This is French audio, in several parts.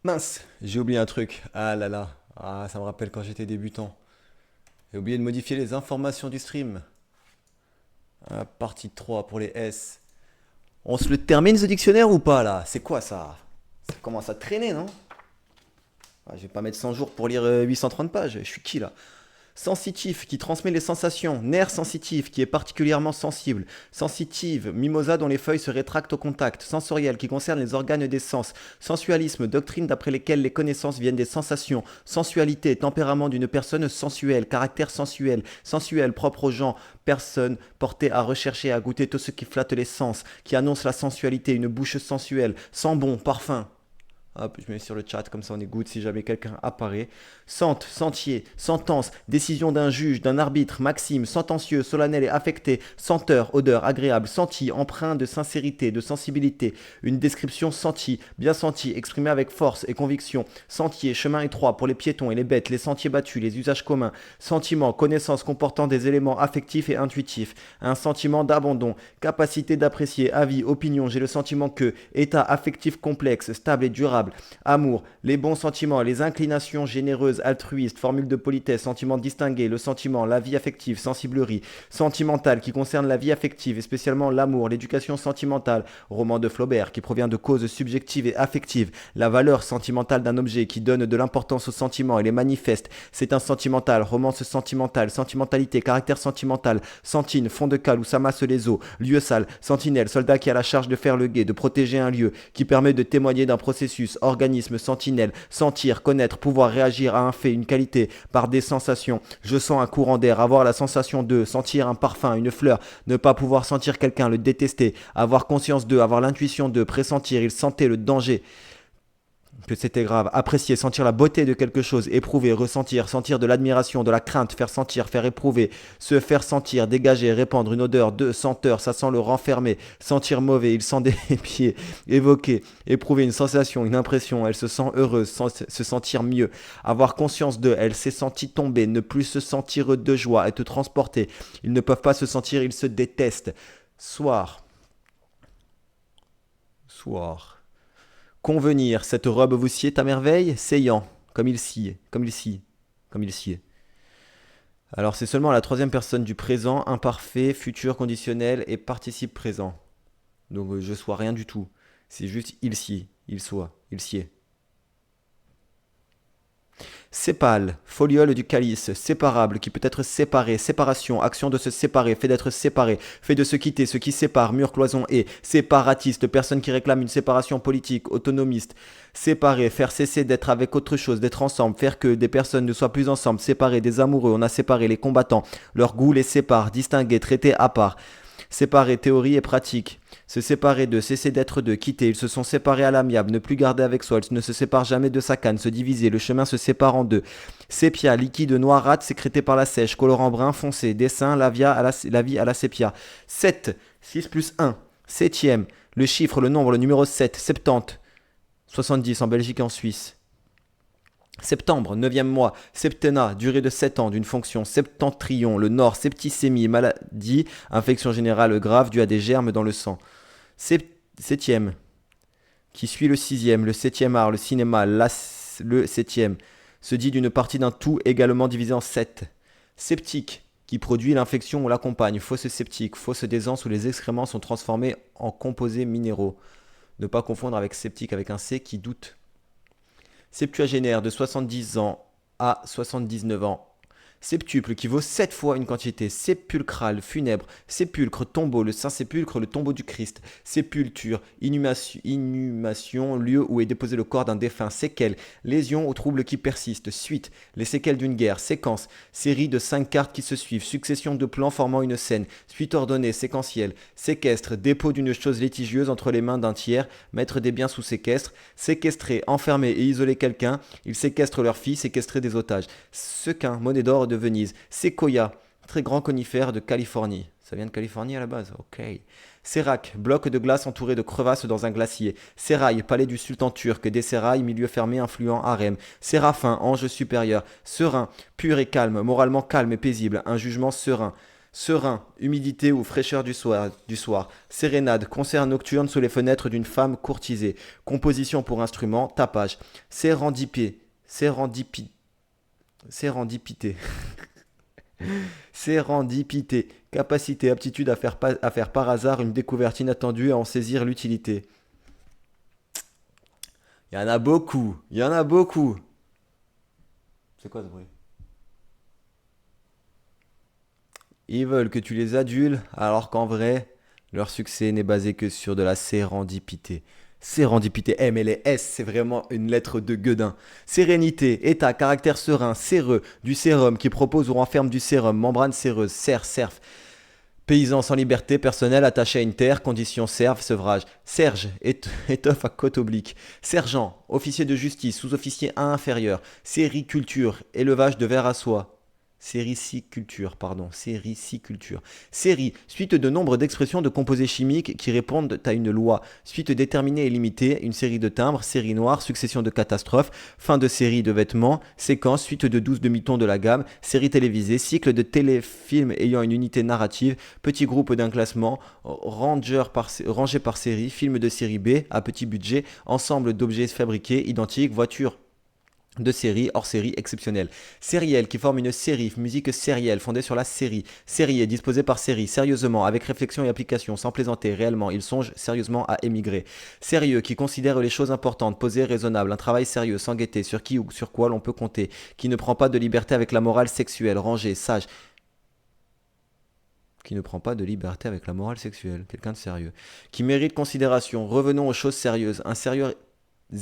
Mince, j'ai oublié un truc. Ah là là. Ah, ça me rappelle quand j'étais débutant. J'ai oublié de modifier les informations du stream. Ah, partie 3 pour les S. On se le termine ce dictionnaire ou pas là? C'est quoi ça? Ça commence à traîner, non? Ah, je vais pas mettre 100 jours pour lire 830 pages. Je suis qui là? Sensitif, qui transmet les sensations. Nerf sensitif, qui est particulièrement sensible. Sensitive, mimosa dont les feuilles se rétractent au contact. Sensoriel, qui concerne les organes des sens. Sensualisme, doctrine d'après lesquelles les connaissances viennent des sensations. Sensualité, tempérament d'une personne sensuelle. Caractère sensuel. Sensuel, propre aux gens. Personne portée à rechercher et à goûter tout ce qui flatte les sens. Qui annonce la sensualité, une bouche sensuelle. Sent bon, parfum. Hop, je mets sur le chat, comme ça on est good si jamais quelqu'un apparaît. Sente, sentier, sentence, décision d'un juge, d'un arbitre, maxime, sentencieux, solennel et affecté, senteur, odeur, agréable, senti, empreint de sincérité, de sensibilité, une description sentie, bien sentie, exprimée avec force et conviction, sentier, chemin étroit pour les piétons et les bêtes, les sentiers battus, les usages communs, sentiment, connaissance comportant des éléments affectifs et intuitifs, un sentiment d'abandon, capacité d'apprécier, avis, opinion, j'ai le sentiment que, état affectif complexe, stable et durable, amour, les bons sentiments, les inclinations généreuses, altruistes, formule de politesse, sentiment distingué, le sentiment, la vie affective, sensiblerie, sentimentale qui concerne la vie affective et spécialement l'amour, l'éducation sentimentale, roman de Flaubert qui provient de causes subjectives et affectives, la valeur sentimentale d'un objet qui donne de l'importance aux sentiments et les manifeste, c'est un sentimental, romance sentimentale, sentimentalité, caractère sentimental, sentine, fond de cale où s'amassent les eaux, lieu sale, sentinelle, soldat qui a la charge de faire le guet, de protéger un lieu, qui permet de témoigner d'un processus, organisme, sentinelle, sentir, connaître, pouvoir réagir à un fait, une qualité, par des sensations. Je sens un courant d'air, avoir la sensation de, sentir un parfum, une fleur, ne pas pouvoir sentir quelqu'un, le détester, avoir conscience de, avoir l'intuition de, pressentir, il sentait le danger que c'était grave, apprécier, sentir la beauté de quelque chose, éprouver, ressentir, sentir de l'admiration, de la crainte, faire sentir, faire éprouver, se faire sentir, dégager, répandre une odeur de senteur, ça sent le renfermer, sentir mauvais, il sent des pieds, évoquer, éprouver une sensation, une impression, elle se sent heureuse, se sentir mieux, avoir conscience de, elle s'est sentie tomber, ne plus se sentir de joie, être transporté, ils ne peuvent pas se sentir, ils se détestent. Soir, soir. Convenir, cette robe vous sied à merveille, seyant, comme il sied, comme il sied, comme il sied. Alors c'est seulement la troisième personne du présent, imparfait, futur conditionnel et participe présent. Donc je sois rien du tout. C'est juste il sied, il soit, il sied. Sépale, foliole du calice, séparable, qui peut être séparé, séparation, action de se séparer, fait d'être séparé, fait de se quitter, ce qui sépare, mur, cloison et séparatiste, personne qui réclame une séparation politique, autonomiste, séparer, faire cesser d'être avec autre chose, d'être ensemble, faire que des personnes ne soient plus ensemble, séparer des amoureux, on a séparé les combattants, leur goût les sépare, distinguer, traiter à part. Séparer théorie et pratique. Se séparer d'eux, cesser d'être d'eux, quitter. Ils se sont séparés à l'amiable, ne plus garder avec soi. Ils ne se séparent jamais de sa canne, se diviser. Le chemin se sépare en deux. Sépia, liquide noirâtre sécrété par la sèche. Colorant brun foncé. Dessin, la vie à la sépia. 7, 6 plus 1. Septième. Le chiffre, le nombre, le numéro 7. 70. 70 en Belgique et en Suisse. Septembre, neuvième mois, septennat, durée de 7 ans d'une fonction, septentrion, le nord, septicémie, maladie, infection générale grave due à des germes dans le sang. Septième, qui suit le sixième, le septième art, le cinéma, le septième, se dit d'une partie d'un tout également divisé en 7. Septique, qui produit l'infection ou l'accompagne, fausse septique, fausse d'aisance où les excréments sont transformés en composés minéraux. Ne pas confondre avec sceptique avec un C qui doute. Septuagénaire de 70 ans à 79 ans. Septuple qui vaut 7 fois une quantité. Sépulcral, funèbre, sépulcre, tombeau, le Saint-Sépulcre, le tombeau du Christ. Sépulture, inhumation, lieu où est déposé le corps d'un défunt. Séquelles, lésions ou troubles qui persistent. Suite, les séquelles d'une guerre. Séquence, série de 5 cartes qui se suivent. Succession de plans formant une scène. Suite ordonnée, séquentielle. Séquestre, dépôt d'une chose litigieuse entre les mains d'un tiers. Mettre des biens sous séquestre. Séquestrer, enfermer et isoler quelqu'un. Il séquestre leur fille, séquestrer des otages. Sequin, monnaie d'or de Venise. Séquoia, très grand conifère de Californie. Ça vient de Californie à la base, ok. Sérac, bloc de glace entouré de crevasses dans un glacier. Sérail, palais du sultan turc. Des sérails, milieu fermé, influent, harem. Séraphin, ange supérieur. Serein, pur et calme, moralement calme et paisible. Un jugement serein. Serein, humidité ou fraîcheur du soir. Sérénade, concert nocturne sous les fenêtres d'une femme courtisée. Composition pour instrument, tapage. Sérendipité. Sérendipité. Sérendipité. Sérendipité. Capacité, aptitude à faire par hasard une découverte inattendue et à en saisir l'utilité. Il y en a beaucoup. Il y en a beaucoup. C'est quoi ce bruit? Ils veulent que tu les adules, alors qu'en vrai, leur succès n'est basé que sur de la sérendipité. Sérendipité, mais les S, c'est vraiment une lettre de gueudin. Sérénité, état, caractère serein, séreux, du sérum qui propose ou renferme du sérum, membrane séreuse, serf. Paysan sans liberté personnelle attaché à une terre, condition serve, sevrage. Serge, étoffe à côte oblique. Sergent, officier de justice, sous-officier A inférieur. Sériculture, élevage de vers à soie. Sériciculture, pardon, sériciculture. Série, suite de nombre d'expressions de composés chimiques qui répondent à une loi. Suite déterminée et limitée, une série de timbres, série noire, succession de catastrophes, fin de série de vêtements, séquence, suite de 12 demi-tons de la gamme, série télévisée, cycle de téléfilms ayant une unité narrative, petit groupe d'un classement, rangé par série, film de série B à petit budget, ensemble d'objets fabriqués, identiques, voitures de série, hors série exceptionnelle. Sériel qui forme une série, musique sérielle fondée sur la série. Série disposé par série, sérieusement, avec réflexion et application, sans plaisanter, réellement, il songe sérieusement à émigrer. Sérieux qui considère les choses importantes, posées, raisonnables, un travail sérieux, sans guetter, sur qui ou sur quoi l'on peut compter, qui ne prend pas de liberté avec la morale sexuelle, rangé, sage. Qui ne prend pas de liberté avec la morale sexuelle, quelqu'un de sérieux. Qui mérite considération, revenons aux choses sérieuses, un sérieux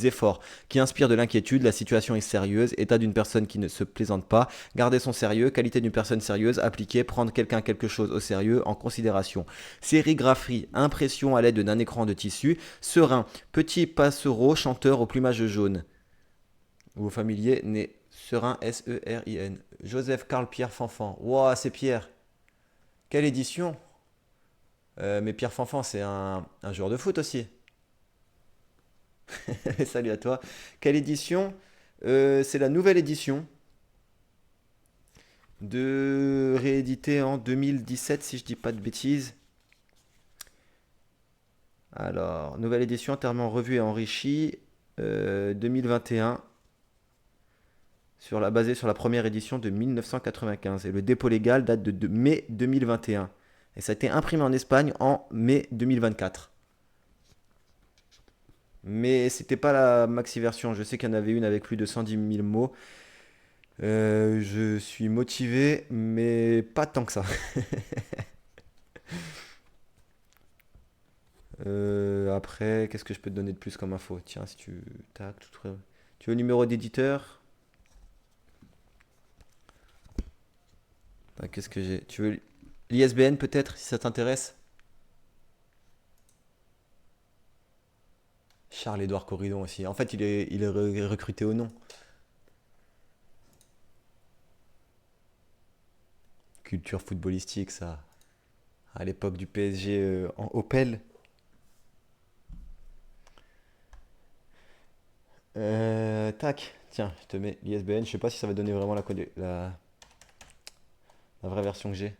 efforts qui inspirent de l'inquiétude, la situation est sérieuse, état d'une personne qui ne se plaisante pas, garder son sérieux, qualité d'une personne sérieuse, appliquer, prendre quelque chose au sérieux en considération. Sérigraphie, impression à l'aide d'un écran de tissu, serein, petit passereau, chanteur au plumage jaune. Ou familier, né Serein, Serin. Joseph Karl Pierre Fanfan. Ouah, c'est Pierre. Quelle édition? Mais Pierre Fanfan, c'est un joueur de foot aussi. Salut à toi. Quelle édition? C'est la nouvelle édition de réédité en 2017 si je dis pas de bêtises. Alors, nouvelle édition entièrement revue et enrichie 2021 basée sur la première édition de 1995 et le dépôt légal date de mai 2021 et ça a été imprimé en Espagne en mai 2024. Mais c'était pas la maxi version, je sais qu'il y en avait une avec plus de 110 000 mots. Je suis motivé, mais pas tant que ça. Après, qu'est-ce que je peux te donner de plus comme info? Tiens, si tu... Tac, tu veux le numéro d'éditeur? Qu'est-ce que j'ai? Tu veux l'ISBN peut-être, si ça t'intéresse? Charles-Édouard Corridon aussi. En fait, il est recruté au nom. Culture footballistique, ça. À l'époque du PSG en Opel. Tac, tiens, je te mets l'ISBN. Je sais pas si ça va donner vraiment la vraie version que j'ai.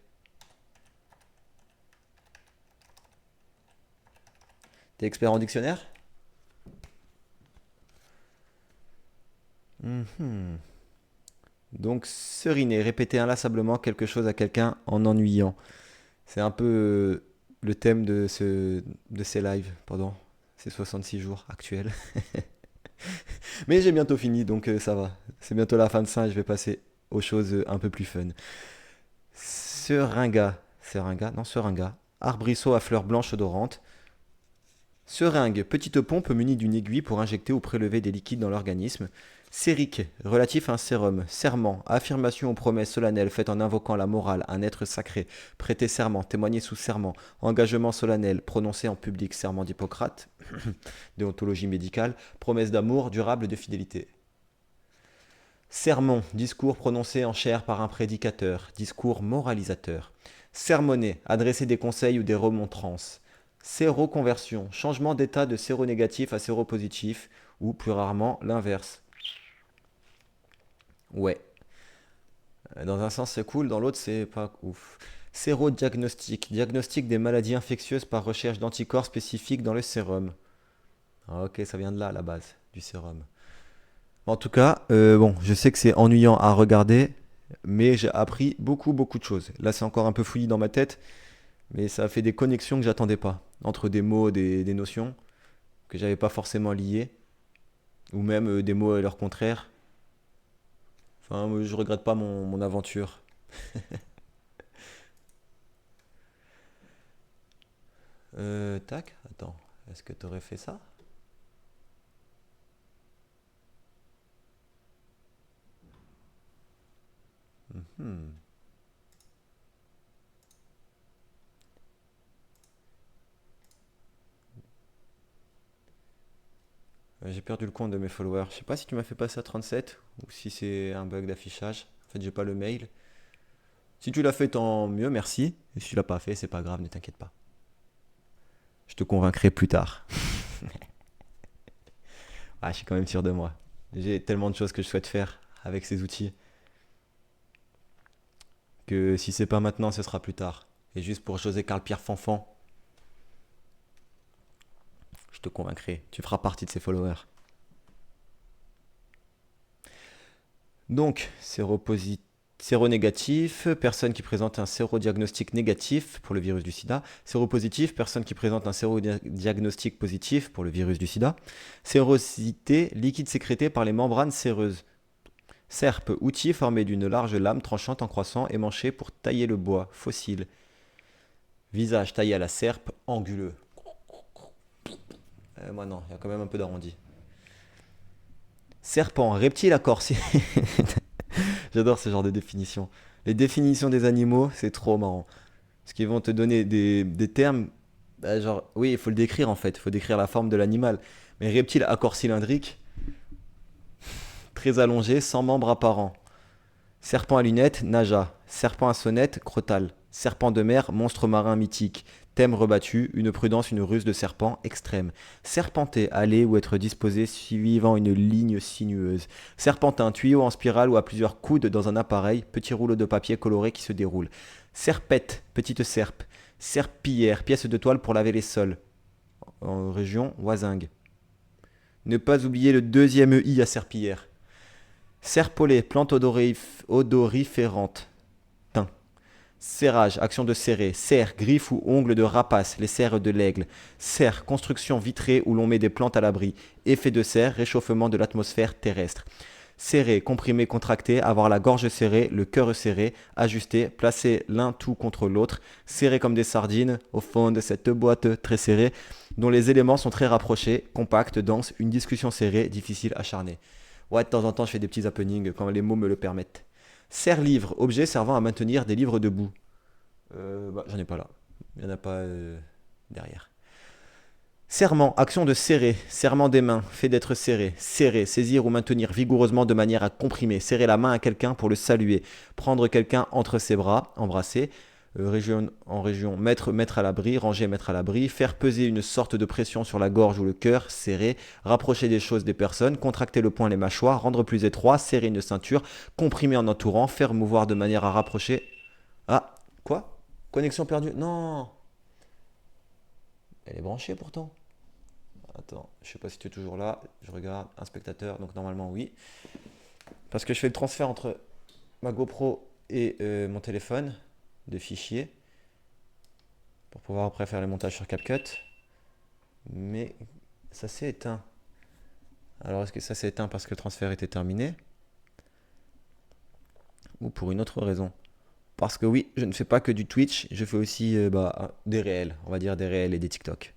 T'es expert en dictionnaire? Mhm. Donc, seriner, répéter inlassablement quelque chose à quelqu'un en ennuyant. C'est un peu le thème de ces lives pendant ces 66 jours actuels. Mais j'ai bientôt fini, donc ça va. C'est bientôt la fin de ça et je vais passer aux choses un peu plus fun. Seringa. Seringa? Non, seringa. Arbrisseau à fleurs blanches odorantes. Seringue, petite pompe munie d'une aiguille pour injecter ou prélever des liquides dans l'organisme. Sérique, relatif à un sérum. Serment, affirmation ou promesse solennelle faite en invoquant la morale, un être sacré. Prêter serment, témoigner sous serment. Engagement solennel, prononcé en public, serment d'Hippocrate. Déontologie médicale. Promesse d'amour, durable, de fidélité. Sermon, discours prononcé en chair par un prédicateur. Discours moralisateur. Sermonner, adresser des conseils ou des remontrances. Séroconversion, changement d'état de séronégatif à séropositif, ou plus rarement l'inverse. Ouais. Dans un sens c'est cool, dans l'autre c'est pas ouf. Sérodiagnostic. Diagnostic des maladies infectieuses par recherche d'anticorps spécifiques dans le sérum. Ah, ok, ça vient de là à la base, du sérum. En tout cas, bon, je sais que c'est ennuyant à regarder, mais j'ai appris beaucoup, beaucoup de choses. Là, c'est encore un peu fouillis dans ma tête, mais ça a fait des connexions que j'attendais pas. Entre des mots, des notions que j'avais pas forcément liées, ou même des mots et leur contraire. Enfin, moi, je regrette pas mon aventure. Tac, attends, est-ce que t'aurais fait ça? Mhm. J'ai perdu le compte de mes followers. Je sais pas si tu m'as fait passer à 37 ou si c'est un bug d'affichage. En fait, j'ai pas le mail. Si tu l'as fait, tant mieux, merci. Et si tu l'as pas fait, c'est pas grave, ne t'inquiète pas. Je te convaincrai plus tard. Ah, je suis quand même sûr de moi. J'ai tellement de choses que je souhaite faire avec ces outils que si c'est pas maintenant, ce sera plus tard. Et juste pour José Carl Pierre Fanfan, je te convaincrai. Tu feras partie de ses followers. Donc, séronégatif, personne qui présente un sérodiagnostic négatif pour le virus du sida. Séropositif, personne qui présente un sérodiagnostic positif pour le virus du sida. Sérosité, liquide sécrété par les membranes séreuses. Serpe, outil formé d'une large lame tranchante en croissant émanchée pour tailler le bois, fossile. Visage taillé à la serpe, anguleux. Moi non, il y a quand même un peu d'arrondi. Serpent, reptile à corps. J'adore ce genre de définition. Les définitions des animaux, c'est trop marrant. Parce qu'ils vont te donner des termes, bah, genre, oui, il faut le décrire en fait, il faut décrire la forme de l'animal. Mais reptile à corps cylindrique, très allongé, sans membres apparents. Serpent à lunettes, naja. Serpent à sonnette, crotal. Serpent de mer, monstre marin mythique. Thème rebattu, une prudence, une ruse de serpent extrême. Serpenter, aller ou être disposé suivant une ligne sinueuse. Serpentin, tuyau en spirale ou à plusieurs coudes dans un appareil, petit rouleau de papier coloré qui se déroule. Serpette, petite serpe. Serpillière, pièce de toile pour laver les sols. En région, Oisingue. Ne pas oublier le deuxième I à serpillière. Serpolet, plante odoriférante. Thym. Serrage, action de serrer. Serre, griffe ou ongle de rapace, les serres de l'aigle. Serre, construction vitrée où l'on met des plantes à l'abri. Effet de serre, réchauffement de l'atmosphère terrestre. Serrer, comprimer, contracter, avoir la gorge serrée, le cœur serré, ajuster, placer l'un tout contre l'autre, serrer comme des sardines au fond de cette boîte très serrée, dont les éléments sont très rapprochés, compacts, denses, une discussion serrée, difficile, acharnée. Ouais, de temps en temps, je fais des petits happenings quand les mots me le permettent. Serre-livre, objet servant à maintenir des livres debout. Bah, j'en ai pas là. Il n'y en a pas derrière. Serment, action de serrer, serment des mains, fait d'être serré, serrer, saisir ou maintenir vigoureusement de manière à comprimer, serrer la main à quelqu'un pour le saluer, prendre quelqu'un entre ses bras, embrasser, région en région, mettre à l'abri, ranger, mettre à l'abri, faire peser une sorte de pression sur la gorge ou le cœur, serrer, rapprocher des choses des personnes, contracter le poing, les mâchoires, rendre plus étroit, serrer une ceinture, comprimer en entourant, faire mouvoir de manière à rapprocher. Ah, quoi? Connexion perdue? Non, elle est branchée pourtant. Attends, je sais pas si tu es toujours là. Je regarde un spectateur, donc normalement oui. Parce que je fais le transfert entre ma GoPro et mon téléphone de fichiers pour pouvoir après faire les montages sur CapCut. Mais ça s'est éteint. Alors est-ce que ça s'est éteint parce que le transfert était terminé ou pour une autre raison? Parce que oui, je ne fais pas que du Twitch, je fais aussi des réels, on va dire des réels et des TikTok.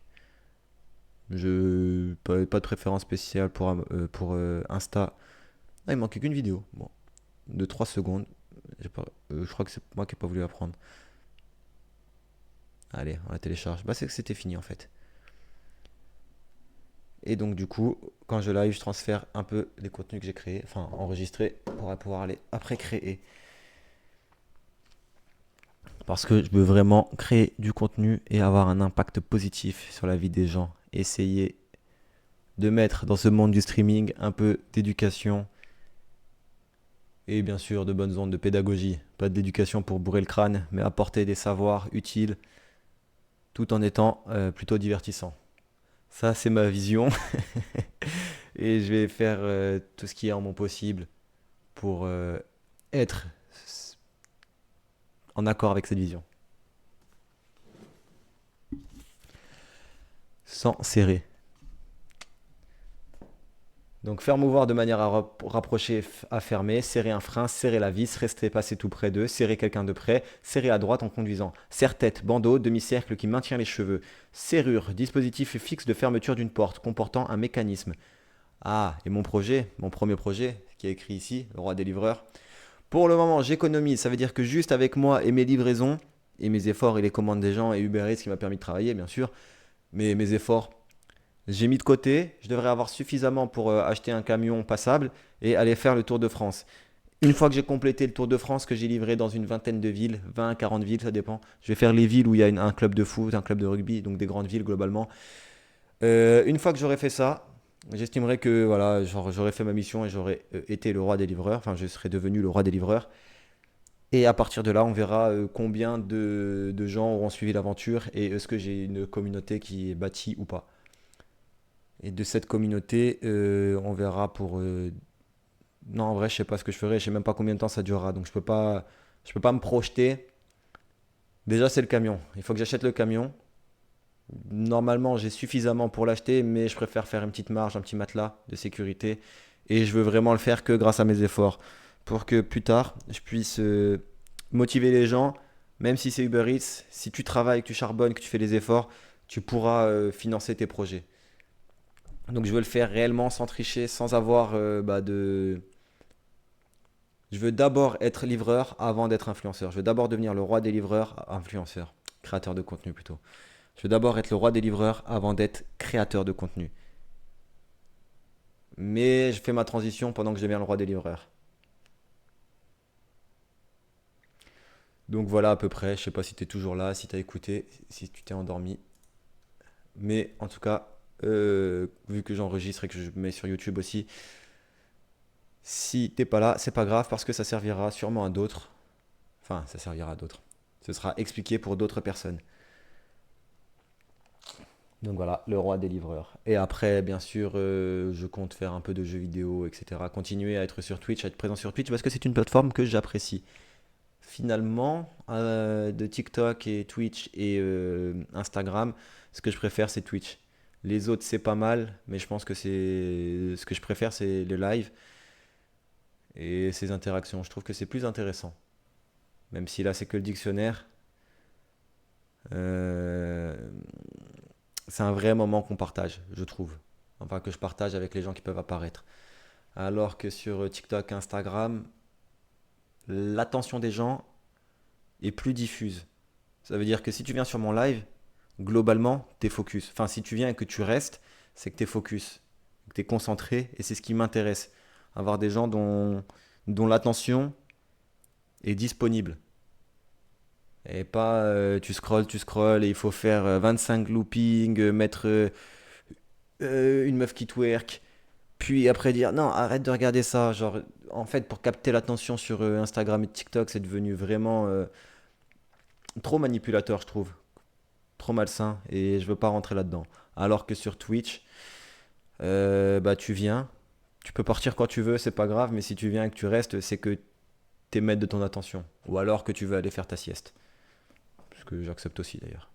Je pas de préférence spéciale pour Insta. Ah, il manquait qu'une vidéo. Bon, de 3 secondes. Je crois que c'est moi qui n'ai pas voulu la prendre. Allez, on la télécharge. Bah, c'est que c'était fini en fait. Et donc, du coup, quand je live, je transfère un peu les contenus que j'ai créés, enfin enregistrés, pour pouvoir les après créer. Parce que je veux vraiment créer du contenu et avoir un impact positif sur la vie des gens. Essayer de mettre dans ce monde du streaming un peu d'éducation Et bien sûr, de bonnes ondes de pédagogie. Pas d'éducation pour bourrer le crâne, mais apporter des savoirs utiles tout en étant plutôt divertissant. Ça, c'est ma vision. Et je vais faire tout ce qui est en mon possible pour être en accord avec cette vision. Sans serrer. Donc faire mouvoir de manière à rapprocher, à fermer, serrer un frein, serrer la vis, rester passé tout près d'eux, serrer quelqu'un de près, serrer à droite en conduisant. Serre-tête, bandeau, demi-cercle qui maintient les cheveux. Serrure, dispositif fixe de fermeture d'une porte comportant un mécanisme. Ah, et mon projet, mon premier projet, qui est écrit ici, le roi des livreurs. Pour le moment, j'économise, ça veut dire que juste avec moi et mes livraisons, et mes efforts et les commandes des gens et Uber Eats qui m'a permis de travailler, bien sûr, mais mes efforts, j'ai mis de côté, je devrais avoir suffisamment pour acheter un camion passable et aller faire le Tour de France. Une fois que j'ai complété le Tour de France, que j'ai livré dans une vingtaine de villes, 20 à 40 villes, ça dépend. Je vais faire les villes où il y a un club de foot, un club de rugby, donc des grandes villes globalement. Une fois que j'aurai fait ça, j'estimerai que voilà, j'aurai fait ma mission et j'aurai été le roi des livreurs, enfin je serai devenu le roi des livreurs. Et à partir de là, on verra combien de gens auront suivi l'aventure et est-ce que j'ai une communauté qui est bâtie ou pas. Et de cette communauté, on verra pour. Non, en vrai, je sais pas ce que je ferai. Je sais même pas combien de temps ça durera. Donc je peux pas me projeter. Déjà, c'est le camion. Il faut que j'achète le camion. Normalement, j'ai suffisamment pour l'acheter, mais je préfère faire une petite marge, un petit matelas de sécurité. Et je veux vraiment le faire que grâce à mes efforts, pour que plus tard, je puisse motiver les gens. Même si c'est Uber Eats, si tu travailles, que tu charbonnes, que tu fais des efforts, tu pourras financer tes projets. Donc je veux le faire réellement sans tricher, sans avoir de. Je veux d'abord être livreur avant d'être influenceur. Je veux d'abord devenir le roi des livreurs, influenceur, créateur de contenu plutôt. Je veux d'abord être le roi des livreurs avant d'être créateur de contenu. Mais je fais ma transition pendant que je deviens le roi des livreurs. Donc voilà à peu près. Je sais pas si tu es toujours là, si tu as écouté, si tu t'es endormi. Mais en tout cas, vu que j'enregistre et que je mets sur YouTube aussi, si t'es pas là, c'est pas grave parce que ça servira sûrement à d'autres. Enfin, ça servira à d'autres. Ce sera expliqué pour d'autres personnes. Donc voilà, le roi des livreurs. Et après, bien sûr, je compte faire un peu de jeux vidéo, etc. Continuer à être sur Twitch, à être présent sur Twitch parce que c'est une plateforme que j'apprécie. Finalement, de TikTok et Twitch et Instagram, ce que je préfère, c'est Twitch. Les autres, c'est pas mal, mais je pense que c'est ce que je préfère, c'est le live et ces interactions. Je trouve que c'est plus intéressant. Même si là, c'est que le dictionnaire, euh, c'est un vrai moment qu'on partage, je trouve. Enfin, que je partage avec les gens qui peuvent apparaître. Alors que sur TikTok, Instagram, l'attention des gens est plus diffuse. Ça veut dire que si tu viens sur mon live, globalement, t'es focus. Enfin, si tu viens et que tu restes, c'est que t'es focus, que t'es concentré, et c'est ce qui m'intéresse. Avoir des gens dont l'attention est disponible. Et pas tu scrolles et il faut faire 25 loopings, mettre une meuf qui twerk, puis après dire non, arrête de regarder ça. Genre, en fait, pour capter l'attention sur Instagram et TikTok, c'est devenu vraiment trop manipulateur, je trouve. Trop malsain et je veux pas rentrer là-dedans. Alors que sur Twitch, bah tu viens, tu peux partir quand tu veux, c'est pas grave, mais si tu viens et que tu restes, c'est que t'es maître de ton attention. Ou alors que tu veux aller faire ta sieste. Ce que j'accepte aussi d'ailleurs.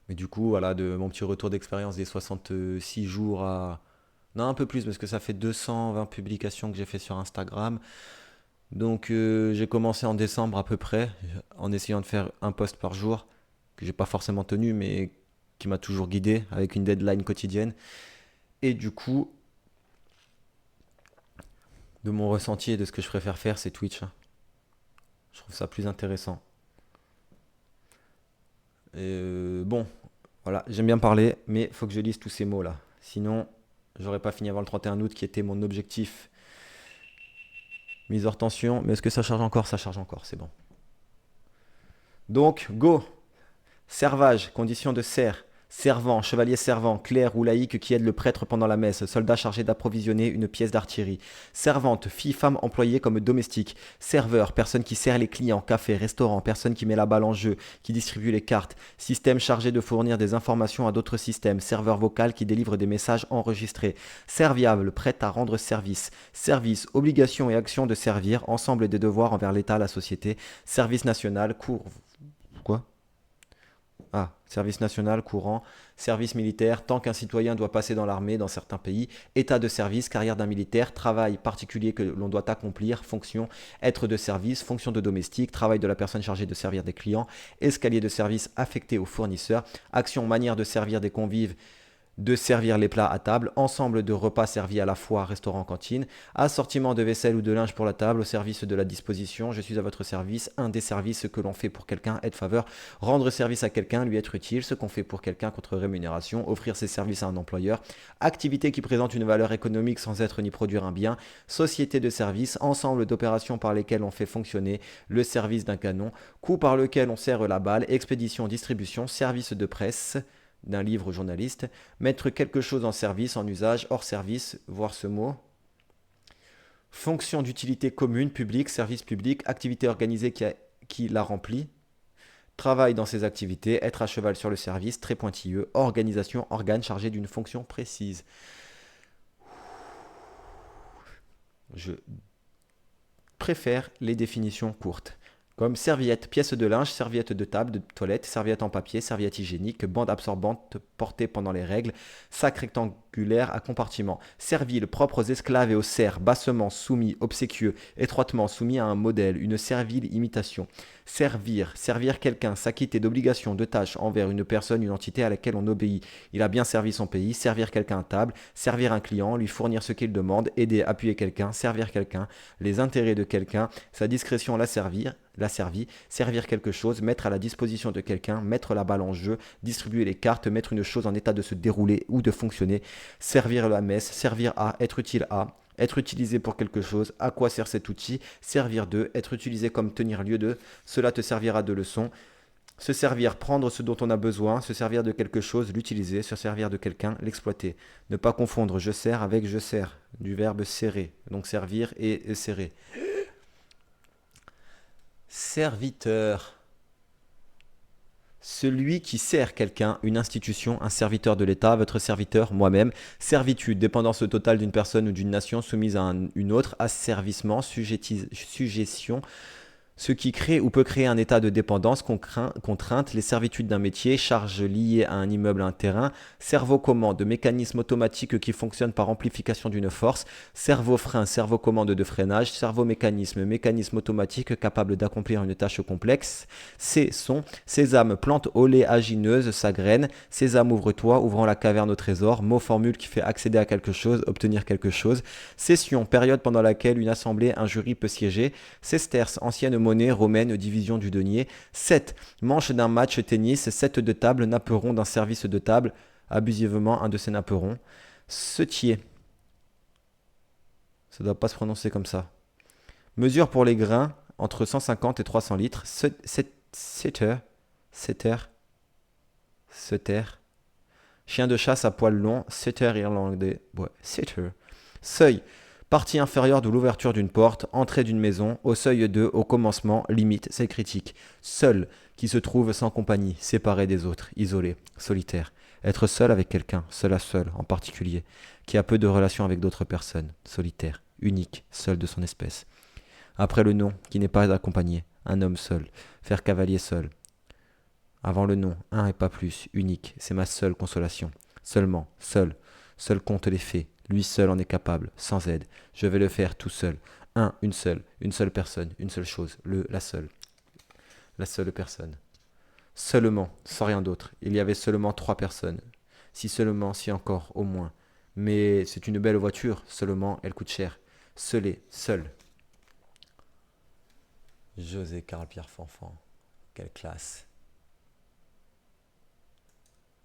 Mais du coup, voilà, de mon petit retour d'expérience des 66 jours à. Non, un peu plus, parce que ça fait 220 publications que j'ai fait sur Instagram. Donc j'ai commencé en décembre à peu près, en essayant de faire un post par jour, que j'ai pas forcément tenu, mais qui m'a toujours guidé, avec une deadline quotidienne. Et du coup, de mon ressenti et de ce que je préfère faire, c'est Twitch, hein. Je trouve ça plus intéressant. Et bon, voilà, j'aime bien parler, mais il faut que je lise tous ces mots-là. Sinon, j'aurais pas fini avant le 31 août, qui était mon objectif. Mise hors tension, mais est-ce que ça charge encore? Ça charge encore, c'est bon. Donc, go! Servage, condition de serre. Servant, chevalier servant, clerc ou laïc qui aide le prêtre pendant la messe, soldat chargé d'approvisionner une pièce d'artillerie. Servante, fille, femme employée comme domestique. Serveur, personne qui sert les clients, café, restaurant, personne qui met la balle en jeu, qui distribue les cartes. Système chargé de fournir des informations à d'autres systèmes. Serveur vocal qui délivre des messages enregistrés. Serviable, prête à rendre service. Service, obligation et action de servir, ensemble des devoirs envers l'État, la société. Service national, cours. Quoi? Ah, service national, courant, service militaire, tant qu'un citoyen doit passer dans l'armée dans certains pays, état de service, carrière d'un militaire, travail particulier que l'on doit accomplir, fonction, être de service, fonction de domestique, travail de la personne chargée de servir des clients, escalier de service affecté aux fournisseurs, action, manière de servir des convives, de servir les plats à table, ensemble de repas servis à la fois, restaurant, cantine, assortiment de vaisselle ou de linge pour la table, au service de la disposition, je suis à votre service, un des services que l'on fait pour quelqu'un, aide faveur, rendre service à quelqu'un, lui être utile, ce qu'on fait pour quelqu'un contre rémunération, offrir ses services à un employeur, activité qui présente une valeur économique sans être ni produire un bien, société de service, ensemble d'opérations par lesquelles on fait fonctionner le service d'un canon, coup par lequel on serre la balle, expédition, distribution, service de presse, d'un livre journaliste, mettre quelque chose en service, en usage, hors service, voir ce mot. Fonction d'utilité commune, publique, service public, activité organisée qui la remplit. Travail dans ses activités, être à cheval sur le service, très pointilleux, organisation, organe chargé d'une fonction précise. Je préfère les définitions courtes. Comme serviette, pièce de linge, serviette de table, de toilette, serviette en papier, serviette hygiénique, bande absorbante portée pendant les règles, sac rectangulaire à compartiment, servile, propre aux esclaves et aux serfs, bassement soumis, obséquieux, étroitement soumis à un modèle, une servile imitation. Servir, servir quelqu'un, s'acquitter d'obligations, de tâches envers une personne, une entité à laquelle on obéit. Il a bien servi son pays, servir quelqu'un à table, servir un client, lui fournir ce qu'il demande, aider, appuyer quelqu'un, servir quelqu'un, les intérêts de quelqu'un, sa discrétion la servir, servir quelque chose, mettre à la disposition de quelqu'un, mettre la balle en jeu, distribuer les cartes, mettre une chose en état de se dérouler ou de fonctionner, servir la messe, servir à, être utile à, être utilisé pour quelque chose, à quoi sert cet outil, servir de, être utilisé comme tenir lieu de, cela te servira de leçon, se servir, prendre ce dont on a besoin, se servir de quelque chose, l'utiliser, se servir de quelqu'un, l'exploiter. Ne pas confondre je sers avec je sers, du verbe serrer, donc servir et serrer. Serviteur. Celui qui sert quelqu'un, une institution, un serviteur de l'État, votre serviteur, moi-même. Servitude, dépendance totale d'une personne ou d'une nation soumise à une autre. Asservissement, suggestion, ce qui crée ou peut créer un état de dépendance, contrainte, les servitudes d'un métier, charges liées à un immeuble, à un terrain, cerveau-commande, mécanisme automatique qui fonctionne par amplification d'une force, cerveau-frein, cerveau-commande de freinage, cerveau-mécanisme, mécanisme automatique capable d'accomplir une tâche complexe, sésame, plante oléagineuse, sa graine, sésame ouvre-toi, ouvrant la caverne au trésor, mot formule qui fait accéder à quelque chose, obtenir quelque chose, session, période pendant laquelle une assemblée, un jury peut siéger, sesterce, ancienne monnaie romaine, division du denier. 7. Manche d'un match tennis, 7 de table, napperon d'un service de table, abusivement un de ces napperons. Setier. Ça doit pas se prononcer comme ça. Mesure pour les grains entre 150 et 300 litres. Setter. Chien de chasse à poils longs. Setter irlandais. Ouais, setter. Seuil. Partie inférieure de l'ouverture d'une porte, entrée d'une maison, au seuil de, au commencement, limite, c'est critique. Seul, qui se trouve sans compagnie, séparé des autres, isolé, solitaire. Être seul avec quelqu'un, seul à seul, en particulier, qui a peu de relations avec d'autres personnes, solitaire, unique, seul de son espèce. Après le nom, qui n'est pas accompagné, un homme seul, faire cavalier seul. Avant le nom, un et pas plus, unique, c'est ma seule consolation. Seulement, seul compte les faits. Lui seul en est capable, sans aide. Je vais le faire tout seul. Une seule personne, une seule chose, la seule personne. Seulement, sans rien d'autre. Il y avait seulement 3 personnes. Si seulement, si encore, au moins. Mais c'est une belle voiture, seulement, elle coûte cher. Seul. José Carl-Pierre Fanfan. Quelle classe.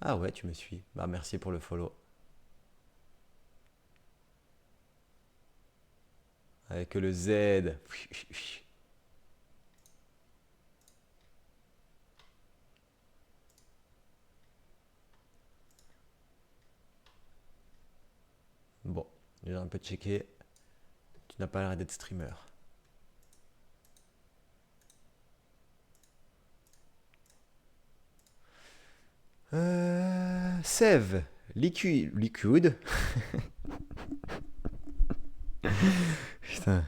Ah ouais, tu me suis. Bah merci pour le follow. Avec le Z. Bon, j'ai un peu checké. Tu n'as pas l'air d'être streamer. Sève, liquide. Putain.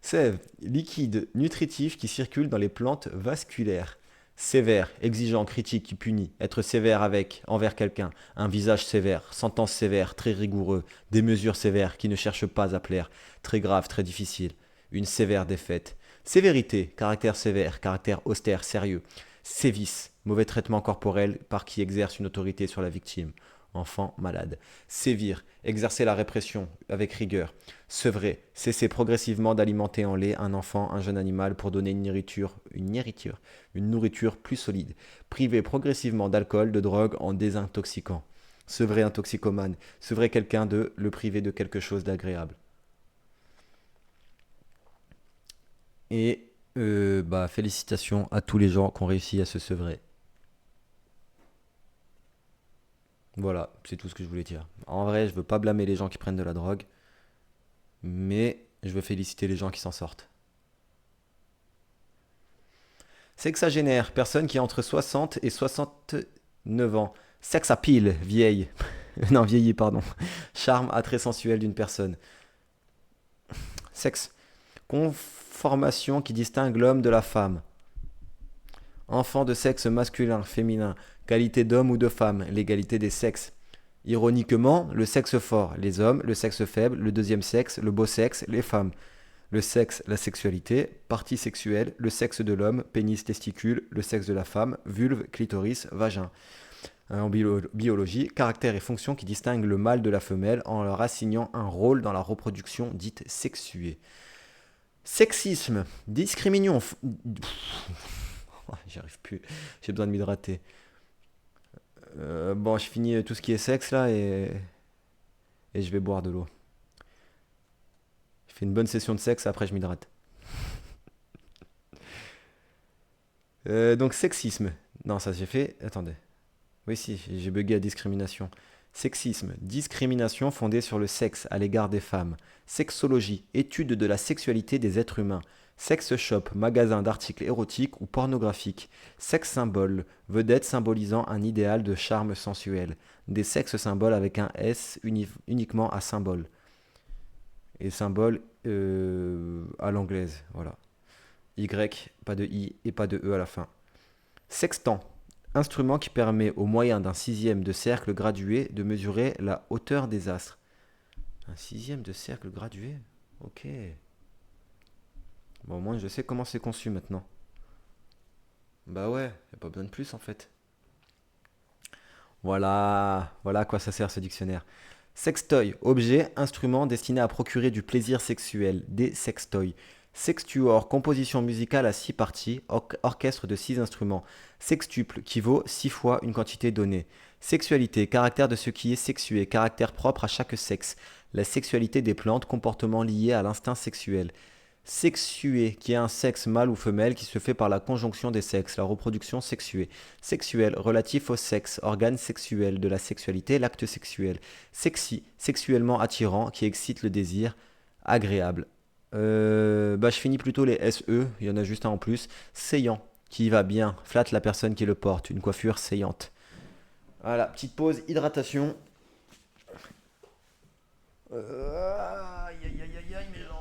Sève, liquide nutritif qui circule dans les plantes vasculaires. Sévère, exigeant, critique, qui punit. Être sévère avec, envers quelqu'un. Un visage sévère, sentence sévère, très rigoureux. Des mesures sévères qui ne cherchent pas à plaire. Très grave, très difficile. Une sévère défaite. Sévérité, caractère sévère, caractère austère, sérieux. Sévice, mauvais traitement corporel par qui exerce une autorité sur la victime. Enfant malade. Sévir, exercer la répression avec rigueur. Sevrer, cesser progressivement d'alimenter en lait un enfant, un jeune animal pour donner une nourriture plus solide. Priver progressivement d'alcool, de drogue en désintoxiquant. Sevrer un toxicomane, sevrer quelqu'un de le priver de quelque chose d'agréable. Et félicitations à tous les gens qui ont réussi à se sevrer. Voilà, c'est tout ce que je voulais dire. En vrai, je veux pas blâmer les gens qui prennent de la drogue, mais je veux féliciter les gens qui s'en sortent. Sexagénaire, personne qui a entre 60 et 69 ans. Sex appeal, vieille. Non, vieilli, pardon. Charme, attrait sensuel d'une personne. Sexe. Conformation qui distingue l'homme de la femme. Enfant de sexe masculin, féminin. Qualité d'homme ou de femme. L'égalité des sexes. Ironiquement, le sexe fort, les hommes, le sexe faible, le deuxième sexe, le beau sexe, les femmes. Le sexe, la sexualité, partie sexuelle, le sexe de l'homme, pénis, testicule, le sexe de la femme, vulve, clitoris, vagin. En biologie, caractère et fonction qui distinguent le mâle de la femelle en leur assignant un rôle dans la reproduction dite sexuée. Sexisme, discrimination. J'y arrive plus, j'ai besoin de m'hydrater. Bon, je finis tout ce qui est sexe là et je vais boire de l'eau. Je fais une bonne session de sexe, après je m'hydrate. Donc sexisme. Non, ça j'ai fait. Attendez. Oui, si, j'ai bugué à discrimination. Sexisme, discrimination fondée sur le sexe à l'égard des femmes. Sexologie, étude de la sexualité des êtres humains. Sex shop, magasin d'articles érotiques ou pornographiques. Sex symbole, vedette symbolisant un idéal de charme sensuel. Des sexes symboles avec un S uniquement à symbole. Et symbole à l'anglaise, voilà. Y, pas de I et pas de E à la fin. Sextant, instrument qui permet au moyen d'un sixième de cercle gradué de mesurer la hauteur des astres. Un sixième de cercle gradué. Ok. Bon, au moins je sais comment c'est conçu maintenant. Bah ouais, y a pas besoin de plus en fait. Voilà à quoi ça sert ce dictionnaire. Sextoy, objet, instrument destiné à procurer du plaisir sexuel, des sextoys. Sextuor, composition musicale à 6 parties, orchestre de 6 instruments. Sextuple, qui vaut 6 fois une quantité donnée. Sexualité, caractère de ce qui est sexué, caractère propre à chaque sexe. La sexualité des plantes, comportement lié à l'instinct sexuel. Sexué, qui est un sexe mâle ou femelle qui se fait par la conjonction des sexes, la reproduction sexuée. Sexuel, relatif au sexe, organe sexuel, de la sexualité, l'acte sexuel. Sexy, sexuellement attirant, qui excite le désir, agréable. Je finis plutôt les SE, il y en a juste un en plus. Saillant, qui va bien, flatte la personne qui le porte, une coiffure saillante. Voilà, petite pause, hydratation. Aïe aïe aïe aïe aïe, mes jambes.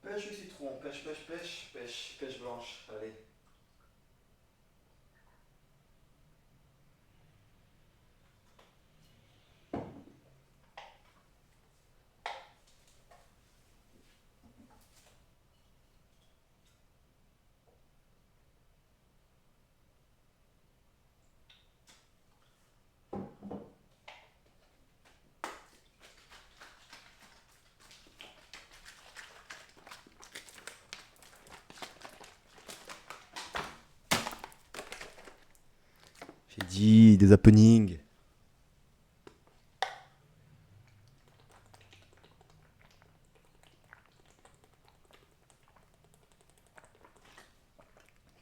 Pêche au citron, pêche, pêche, pêche, pêche, pêche blanche, allez. J'ai dit des happenings.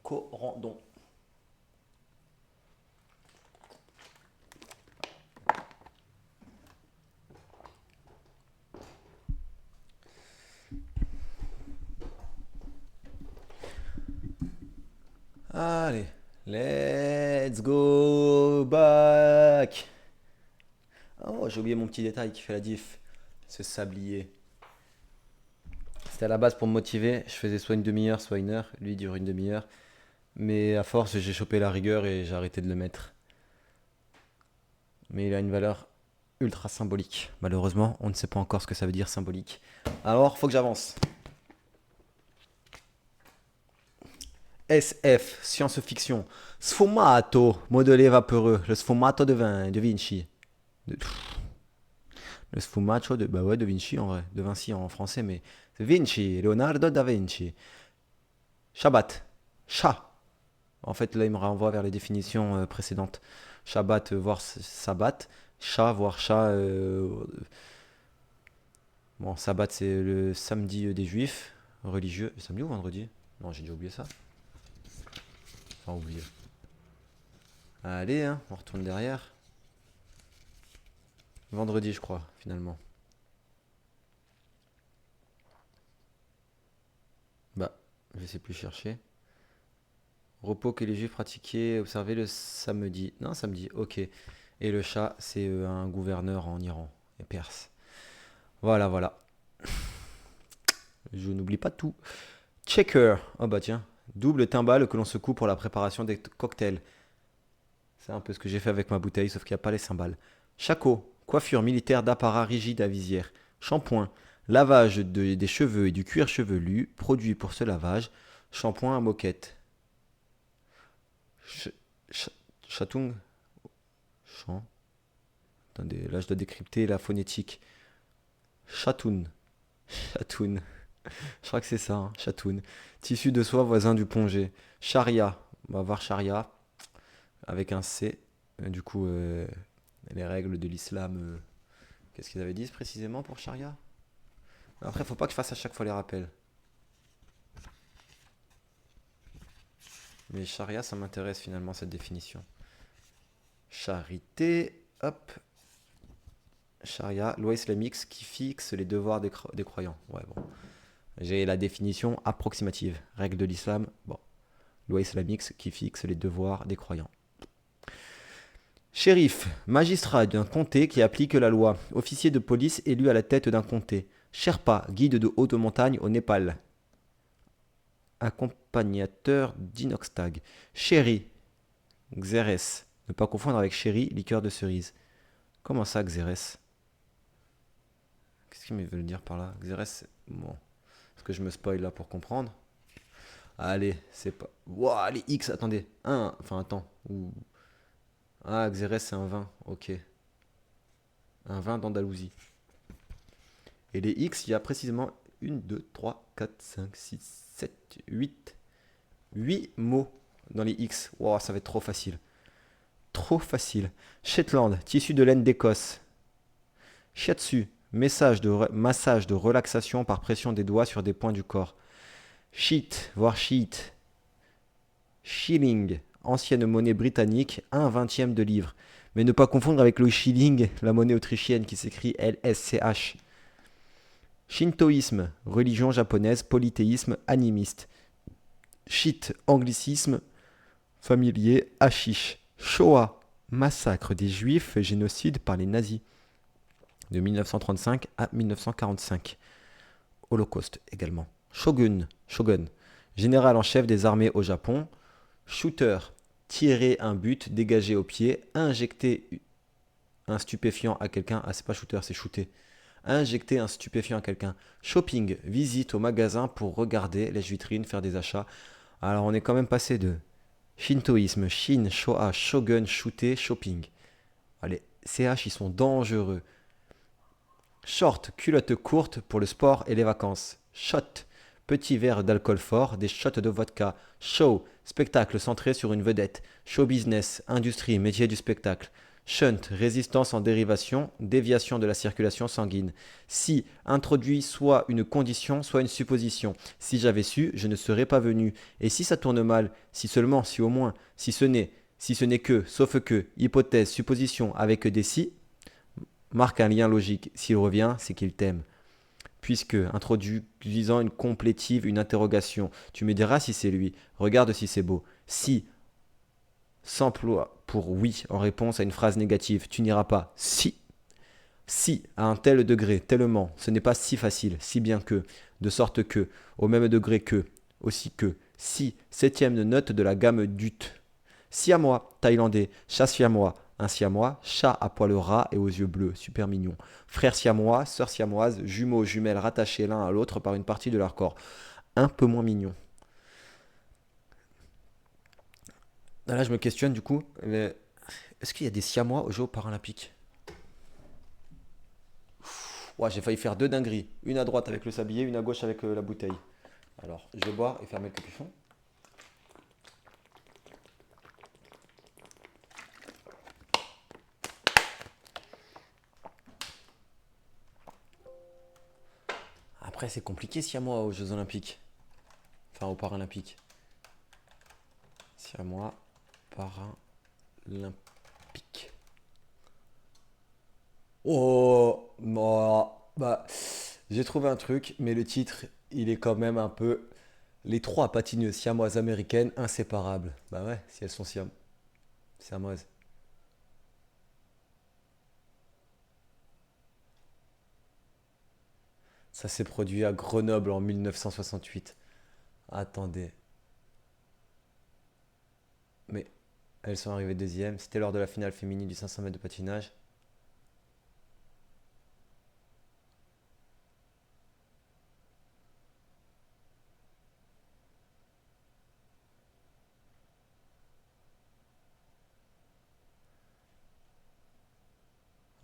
Corandon. Allez, let's go back. Oh, j'ai oublié mon petit détail qui fait la diff. Ce sablier. C'était à la base pour me motiver. Je faisais soit une demi-heure, soit une heure. Lui, il dure une demi-heure. Mais à force, j'ai chopé la rigueur et j'ai arrêté de le mettre. Mais il a une valeur ultra symbolique. Malheureusement, on ne sait pas encore ce que ça veut dire symbolique. Alors, faut que j'avance. SF, science-fiction. Sfumato, modelé vaporeux. Le sfumato de Vinci. De- Le sfumato bah ouais, de Vinci en vrai. De Vinci en français, mais c'est Vinci, Leonardo da Vinci. Shabbat, chat. En fait, là, il me renvoie vers les définitions précédentes. Shabbat, voir sabbat. Chat, voir chat. Bon, sabbat, c'est le samedi des juifs religieux. Samedi ou vendredi? Non, j'ai déjà oublié ça. Enfin, oublié. Allez, hein, on retourne derrière. Vendredi, je crois, finalement. Bah, je sais plus chercher. Repos que les juifs pratiquaient, observaient le samedi. Non, samedi, ok. Et le chat, c'est un gouverneur en Iran et Perse. Voilà, voilà. Je n'oublie pas tout. Checker. Oh bah tiens. Double timbale que l'on secoue pour la préparation des cocktails. C'est un peu ce que j'ai fait avec ma bouteille, sauf qu'il n'y a pas les cymbales. Chaco. Coiffure militaire d'apparat rigide à visière. Shampoing. Lavage des cheveux et du cuir chevelu. Produit pour ce lavage. Shampoing à moquette. Ch- ch- Chatung. Chan. Attendez, là je dois décrypter la phonétique. Chatoun. Chatoun. Je crois que c'est ça, hein, chatoun. Tissu de soie voisin du pongé. Charia. On va voir charia avec un C. Du coup, les règles de l'islam. Qu'est-ce qu'ils avaient dit précisément pour charia? Après, faut pas que je fasse à chaque fois les rappels. Mais charia, ça m'intéresse finalement cette définition. Charité. Hop. Charia, loi islamique qui fixe les devoirs des croyants. Ouais, bon. J'ai la définition approximative. Règle de l'islam. Bon. Loi islamique qui fixe les devoirs des croyants. Shérif, magistrat d'un comté qui applique la loi. Officier de police élu à la tête d'un comté. Sherpa, guide de haute montagne au Népal. Accompagnateur d'Inoxtag. Chéri, Xérès. Ne pas confondre avec chéri, liqueur de cerise. Comment ça, Xérès? Qu'est-ce qu'il veut dire par là? Xérès, bon. Est-ce que je me spoil là pour comprendre? Allez, c'est pas. Ouah, les X, attendez. Un, enfin, attends. Ah, Xérès, c'est un vin. Ok. Un vin d'Andalousie. Et les X, il y a précisément 1, 2, 3, 4, 5, 6, 7, 8. 8 mots dans les X. Wow, ça va être trop facile. Trop facile. Shetland, tissu de laine d'Écosse. Shiatsu, massage de relaxation par pression des doigts sur des points du corps. Sheet, voire sheet. Shilling, ancienne monnaie britannique, 1/20 de livre. Mais ne pas confondre avec le shilling, la monnaie autrichienne qui s'écrit LSCH. Shintoïsme, religion japonaise, polythéisme animiste. Shit, anglicisme familier, hashish. Shoah, massacre des juifs, génocide par les nazis. De 1935 à 1945. Holocauste également. Shogun, général en chef des armées au Japon. Shooter, tirer un but, dégager au pied, injecter un stupéfiant à quelqu'un. Ah, c'est pas shooter, c'est shooter. Injecter un stupéfiant à quelqu'un. Shopping, visite au magasin pour regarder les vitrines, faire des achats. Alors on est quand même passé de shintoïsme, Shin, Shoah, Shogun, shooter, shopping. Allez, CH, ils sont dangereux. Short, culotte courte pour le sport et les vacances. Shot, petit verre d'alcool fort, des shots de vodka. Show, Spectacle centré sur une vedette. Show business, industrie, métier du spectacle. Shunt, résistance en dérivation, déviation de la circulation sanguine. Si, introduit soit une condition, soit une supposition. Si j'avais su, je ne serais pas venu. Et si ça tourne mal, si seulement, si au moins, si ce n'est que, sauf que, hypothèse, supposition avec des si, marque un lien logique. S'il revient, c'est qu'il t'aime. Puisque, introduisant une complétive, une interrogation, tu me diras si c'est lui, regarde si c'est beau. Si s'emploie pour oui en réponse à une phrase négative, tu n'iras pas. Si, à un tel degré, tellement, ce n'est pas si facile, si bien que, de sorte que, au même degré que, aussi que, si, septième note de la gamme dut. Siamois, thaïlandais, chat siamois, un siamois, chat à poil ras et aux yeux bleus, super mignon. Frères siamois, sœurs siamoises, jumeaux, jumelles rattachés l'un à l'autre par une partie de leur corps. Un peu moins mignon. Là, je me questionne du coup, est-ce qu'il y a des siamois aux Jeux paralympiques? Ouais, j'ai failli faire deux dingueries. Une à droite avec le sablier, une à gauche avec la bouteille. Alors, je vais boire et fermer le capuchon. Après, c'est compliqué siamois aux Jeux olympiques. Enfin, aux paralympiques. Siamois paralympiques. Oh, bah, j'ai trouvé un truc, mais le titre, il est quand même un peu les trois patineuses siamoises américaines inséparables. Bah ouais, si elles sont siamoises. Ça s'est produit à Grenoble en 1968. Attendez, mais elles sont arrivées deuxième. C'était lors de la finale féminine du 500 mètres de patinage.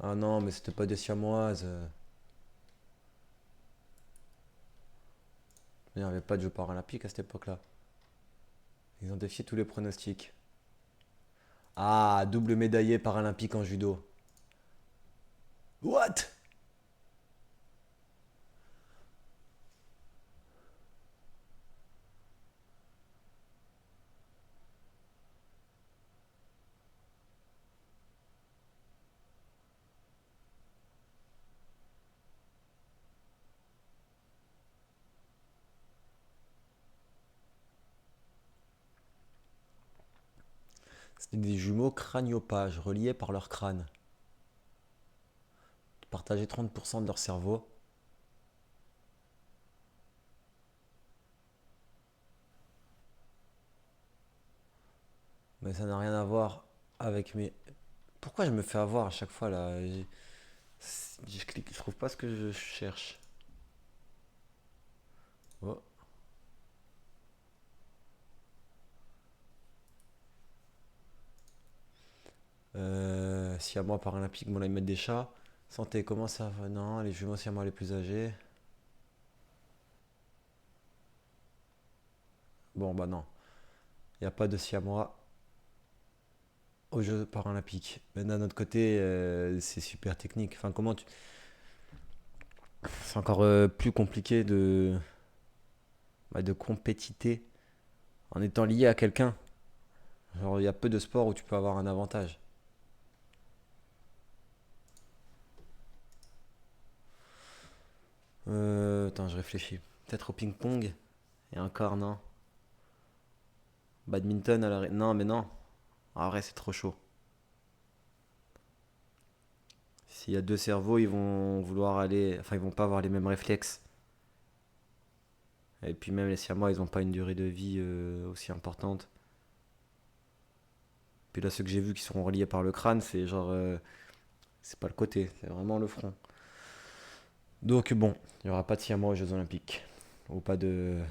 Ah non, mais c'était pas des siamoises. Il n'y avait pas de Jeux paralympiques à cette époque-là. Ils ont défié tous les pronostics. Ah, double médaillé paralympique en judo. What? C'était des jumeaux craniopages reliés par leur crâne. Ils partageaient 30% de leur cerveau. Mais ça n'a rien à voir avec mes... Pourquoi je me fais avoir à chaque fois là? Je clique, je trouve pas ce que je cherche. Oh. Siamois paralympique, bon là ils mettent des chats. Santé, comment ça va? Non, les jumeaux siamois les plus âgés. Bon bah non, il n'y a pas de siamois aux Jeux paralympiques. Mais d'un autre côté, c'est super technique. Enfin, comment tu... C'est encore plus compliqué de compétiter en étant lié à quelqu'un. Genre, il y a peu de sports où tu peux avoir un avantage. Attends, je réfléchis. Peut-être au ping-pong. Et encore, non. Badminton, à la... Non, mais non. En vrai, c'est trop chaud. S'il y a deux cerveaux, ils vont vouloir aller... Enfin, ils vont pas avoir les mêmes réflexes. Et puis même les siamois, ils ont pas une durée de vie aussi importante. Puis là, ceux que j'ai vus qui seront reliés par le crâne, c'est genre... c'est pas le côté, c'est vraiment le front. Donc bon, il n'y aura pas de siamois aux Jeux Olympiques. Ou pas de...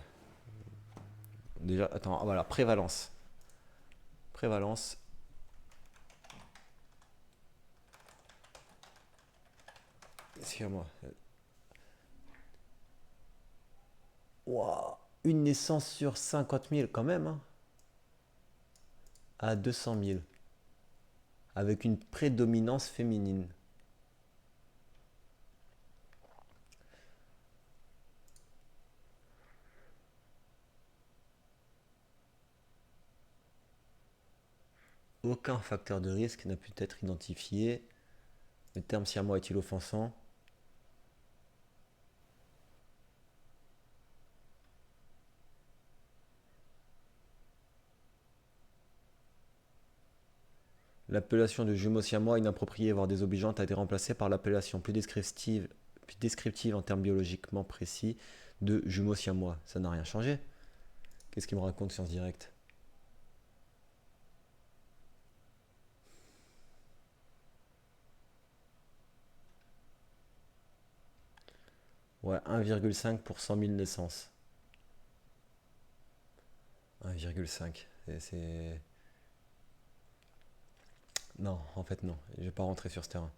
Déjà, attends, voilà, prévalence. Prévalence, siamois. Waouh, une naissance sur 50 000 quand même, hein. à 200 000, avec une prédominance féminine. Aucun facteur de risque n'a pu être identifié. Le terme siamois est-il offensant? L'appellation de jumeaux siamois inappropriée, voire désobligeante, a été remplacée par l'appellation plus descriptive en termes biologiquement précis de jumeaux siamois. Ça n'a rien changé. Qu'est-ce qu'il me raconte Science Directe? Ouais, 1,5 pour 100 000 naissances. 1,5. Non, en fait non. Je vais pas rentrer sur ce terrain.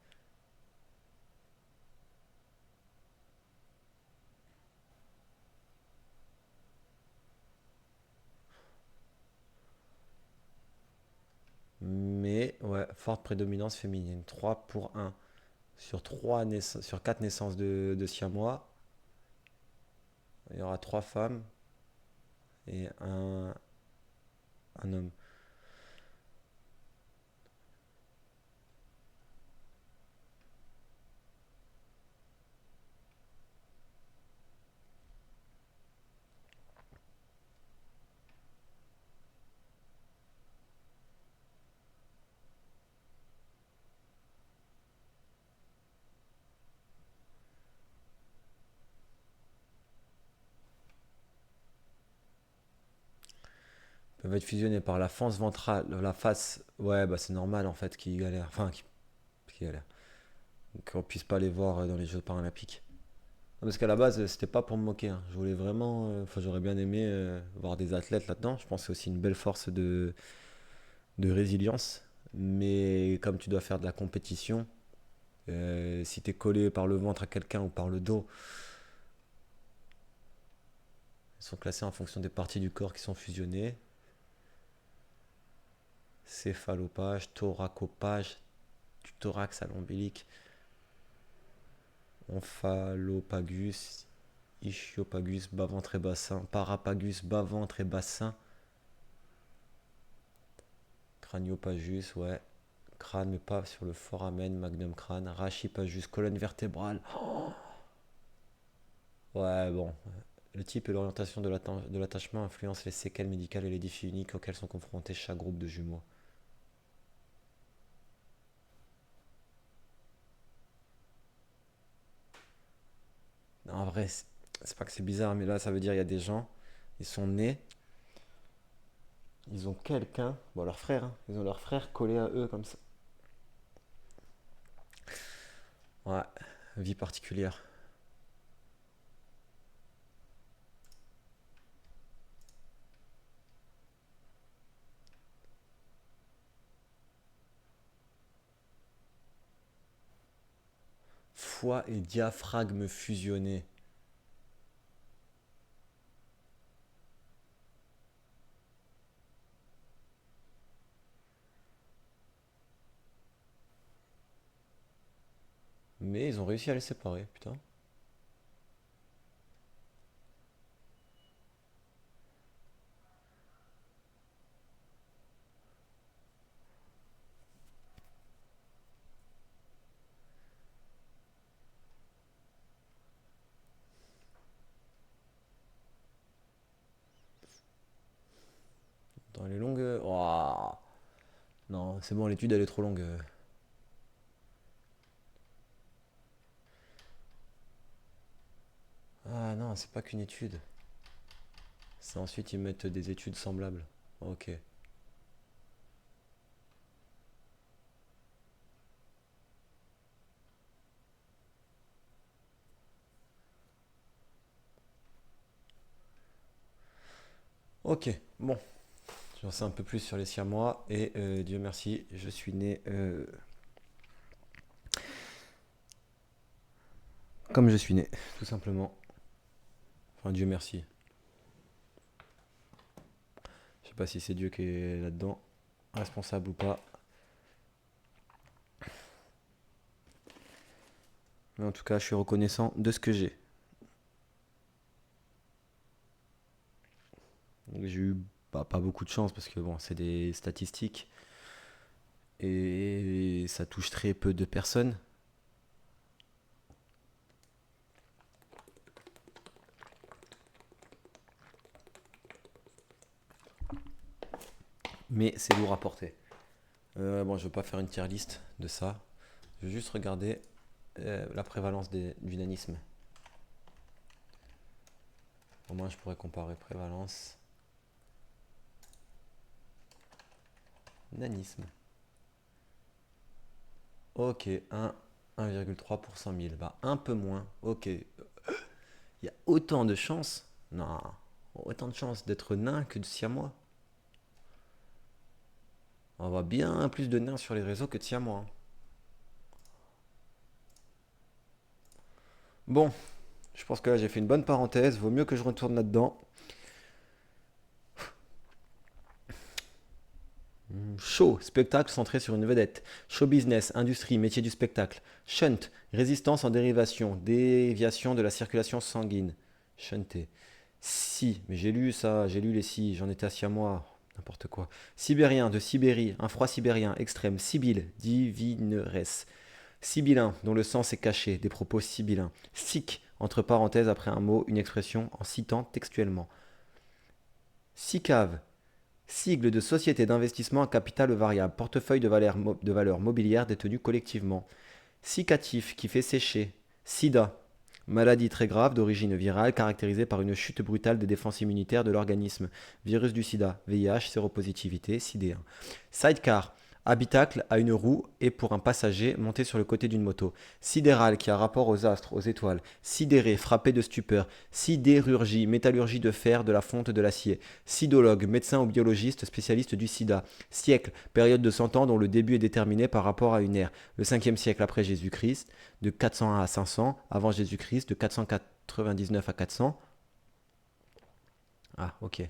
Mais ouais, forte prédominance féminine. 3 pour 1. Sur 4 naissances de siamois, il y aura 3 femmes et un homme. Peuvent être fusionnés par la face ventrale, la face. Ouais, bah c'est normal en fait qu'ils galèrent. Enfin, qu'ils galèrent. Qu'on puisse pas les voir dans les Jeux paralympiques. Non, parce qu'à la base, c'était pas pour me moquer, hein. Je voulais vraiment. Enfin, j'aurais bien aimé voir des athlètes là-dedans. Je pense que c'est aussi une belle force de résilience. Mais comme tu dois faire de la compétition, si t'es collé par le ventre à quelqu'un ou par le dos, ils sont classés en fonction des parties du corps qui sont fusionnées. Céphalopage, thoracopage, du thorax à l'ombilic, omphalopagus, ischiopagus, bas-ventre et bassin, parapagus, bas-ventre et bassin, craniopagus, ouais, crâne mais pas sur le foramen, magnum crâne, rachipagus, colonne vertébrale. Ouais, bon. Le type et l'orientation de l'attachement influencent les séquelles médicales et les défis uniques auxquels sont confrontés chaque groupe de jumeaux. Non, en vrai, c'est pas que c'est bizarre, mais là, ça veut dire il y a des gens, ils sont nés, ils ont quelqu'un, bon, leur frère, hein, ils ont leur frère collé à eux comme ça. Ouais, vie particulière. Foie et diaphragme fusionnés. Mais ils ont réussi à les séparer, putain. Dans les longues. Ouah. Non, c'est bon, l'étude elle est trop longue. Ah non, c'est pas qu'une étude. C'est ensuite ils mettent des études semblables. Ok. Ok, bon. J'en sais un peu plus sur les siamois et Dieu merci, je suis né comme je suis né, tout simplement. Enfin, Dieu merci. Je sais pas si c'est Dieu qui est là-dedans. responsable ou pas. Mais en tout cas, je suis reconnaissant de ce que j'ai. Donc, j'ai eu pas beaucoup de chance parce que bon, c'est des statistiques et ça touche très peu de personnes. Mais c'est lourd à porter. Bon, je ne vais pas faire une tier list de ça. Je vais juste regarder la prévalence du nanisme. Au moins, je pourrais comparer prévalence. Nanisme. Ok, 1,3 pour 100 000. Bah, un peu moins. Ok. Il y a autant de chances. Non. Autant de chances d'être nain que de siamois. On voit bien plus de nains sur les réseaux que de siamois. Bon, je pense que là j'ai fait une bonne parenthèse. Vaut mieux que je retourne là-dedans. Show, spectacle centré sur une vedette. Show business, industrie, métier du spectacle. Shunt, résistance en dérivation, déviation de la circulation sanguine. Shunté. Si, mais j'ai lu ça, j'ai lu les si, j'en étais assis à moi, n'importe quoi. Sibérien, de Sibérie, un froid sibérien extrême. Sibylle, divineresse. Sibyllin, dont le sens est caché, des propos sibyllins. Sic, entre parenthèses après un mot, une expression en citant textuellement. SICAV, sigle de Société d'investissement à capital variable, portefeuille de valeurs mobilières détenues collectivement. Cicatif, qui fait sécher. Sida, maladie très grave d'origine virale caractérisée par une chute brutale des défenses immunitaires de l'organisme. Virus du sida, VIH, séropositivité, SID1. Sidecar, habitacle à une roue et pour un passager monté sur le côté d'une moto. Sidéral, qui a rapport aux astres, aux étoiles. Sidéré, frappé de stupeur. Sidérurgie, métallurgie de fer, de la fonte, de l'acier. Sidologue, médecin ou biologiste spécialiste du sida. Siècle, période de 100 ans dont le début est déterminé par rapport à une ère. Le 5e siècle après Jésus-Christ, de 401 à 500, avant Jésus-Christ, de 499 à 400. Ah, ok.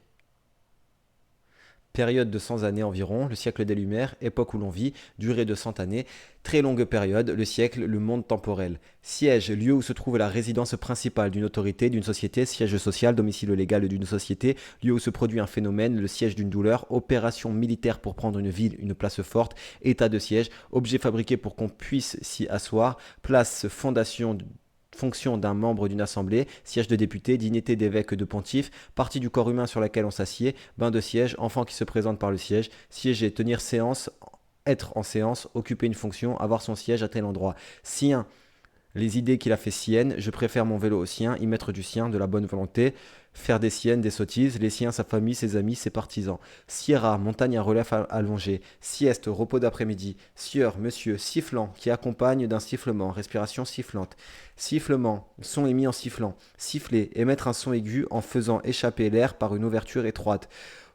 Période de 100 années environ, le siècle des Lumières, époque où l'on vit, durée de 100 années, très longue période, le siècle, le monde temporel. Siège, lieu où se trouve la résidence principale d'une autorité, d'une société, siège social, domicile légal d'une société, lieu où se produit un phénomène, le siège d'une douleur, opération militaire pour prendre une ville, une place forte, état de siège, objet fabriqué pour qu'on puisse s'y asseoir, place, fondation fonction d'un membre d'une assemblée, siège de député, dignité d'évêque de pontife, partie du corps humain sur laquelle on s'assied, bain de siège, enfant qui se présente par le siège, siéger, tenir séance, être en séance, occuper une fonction, avoir son siège à tel endroit. Sien, les idées qu'il a fait siennes, je préfère mon vélo au sien, y mettre du sien, de la bonne volonté, faire des siennes, des sottises, les siens, sa famille, ses amis, ses partisans. Sierra, montagne à relief allongé, sieste, repos d'après-midi, sieur, monsieur, sifflant, qui accompagne d'un sifflement, respiration sifflante. Sifflement, son émis en sifflant. Siffler, émettre un son aigu en faisant échapper l'air par une ouverture étroite.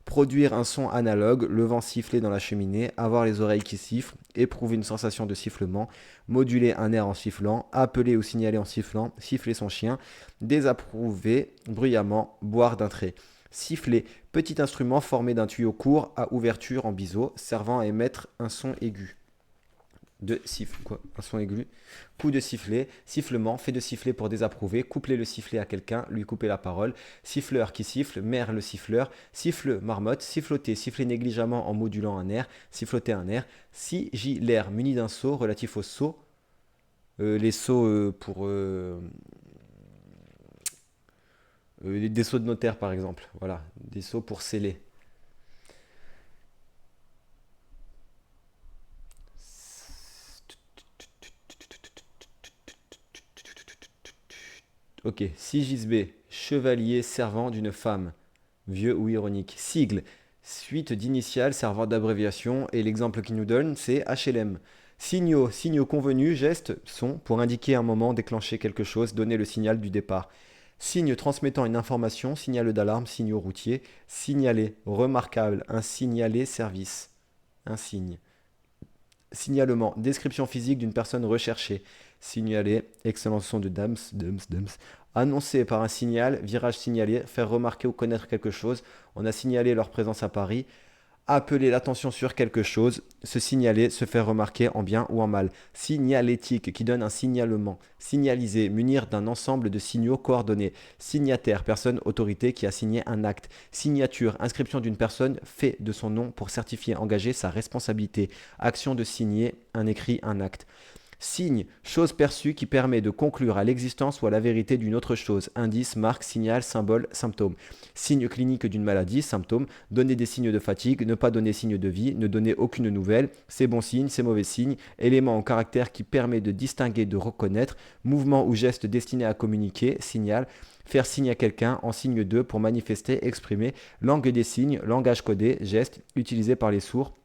Produire un son analogue, le vent siffler dans la cheminée, avoir les oreilles qui sifflent, éprouver une sensation de sifflement, moduler un air en sifflant, appeler ou signaler en sifflant, siffler son chien, désapprouver bruyamment, boire d'un trait. Siffler, petit instrument formé d'un tuyau court à ouverture en biseau, servant à émettre un son aigu de siffle, quoi, un son aigu, coup de sifflet, sifflement, fait de siffler pour désapprouver, coupler le sifflet à quelqu'un, lui couper la parole, siffleur qui siffle, mère le siffleur, siffle marmotte, siffloter, siffler négligemment en modulant un air, siffloter un air, sigillaire, muni d'un sceau relatif au sceau, les sceaux pour des sceaux de notaire par exemple, voilà, des sceaux pour sceller. Ok, Sigisbé, chevalier servant d'une femme, vieux ou ironique. Sigle, suite d'initiales servant d'abréviation, et l'exemple qu'il nous donne, c'est HLM. Signaux, signaux convenus, gestes, sont pour indiquer un moment, déclencher quelque chose, donner le signal du départ. Signe transmettant une information, signal d'alarme, signaux routiers, signaler, remarquable, un signalé service, un signe. Signalement, description physique d'une personne recherchée. Signaler, excellent son de dams, dams, dams. Annoncer par un signal, virage signalé, faire remarquer ou connaître quelque chose. On a signalé leur présence à Paris. Appeler l'attention sur quelque chose, se signaler, se faire remarquer en bien ou en mal. Signalétique qui donne un signalement. Signaliser, munir d'un ensemble de signaux coordonnés. Signataire, personne, autorité qui a signé un acte. Signature, inscription d'une personne, fait de son nom pour certifier, engager sa responsabilité. Action de signer, un écrit, un acte. Signe, chose perçue qui permet de conclure à l'existence ou à la vérité d'une autre chose. Indice, marque, signal, symbole, symptôme. Signe clinique d'une maladie, symptôme. Donner des signes de fatigue, ne pas donner signe de vie, ne donner aucune nouvelle. C'est bon signe, c'est mauvais signe. Élément en caractère qui permet de distinguer, de reconnaître. Mouvement ou geste destiné à communiquer, signal. Faire signe à quelqu'un en signe de pour manifester, exprimer. Langue des signes, langage codé, geste utilisé par les sourds.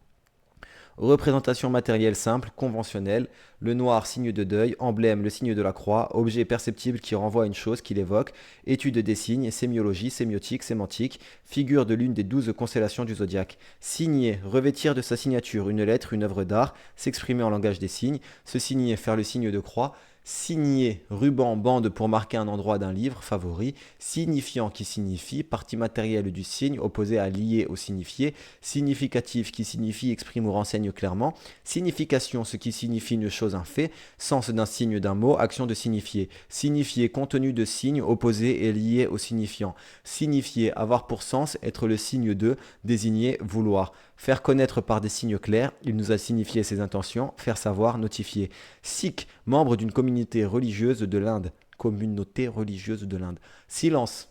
Représentation matérielle simple, conventionnelle, le noir signe de deuil, emblème le signe de la croix, objet perceptible qui renvoie à une chose, qui l'évoque, étude des signes, sémiologie, sémiotique, sémantique, figure de l'une des 12 constellations du zodiaque. Signer, revêtir de sa signature une lettre, une œuvre d'art, s'exprimer en langage des signes, se signer, faire le signe de croix, signer, ruban, bande pour marquer un endroit d'un livre, favori, signifiant qui signifie, partie matérielle du signe, opposé à lié au signifié, significatif qui signifie, exprime ou renseigne clairement, signification ce qui signifie une chose, un fait, sens d'un signe, d'un mot, action de signifier, signifier, contenu de signe, opposé et lié au signifiant, signifier, avoir pour sens, être le signe de, désigner, vouloir, faire connaître par des signes clairs, il nous a signifié ses intentions, faire savoir, notifier, sikh, membre d'une communauté religieuse de l'Inde, communauté religieuse de l'Inde, silence,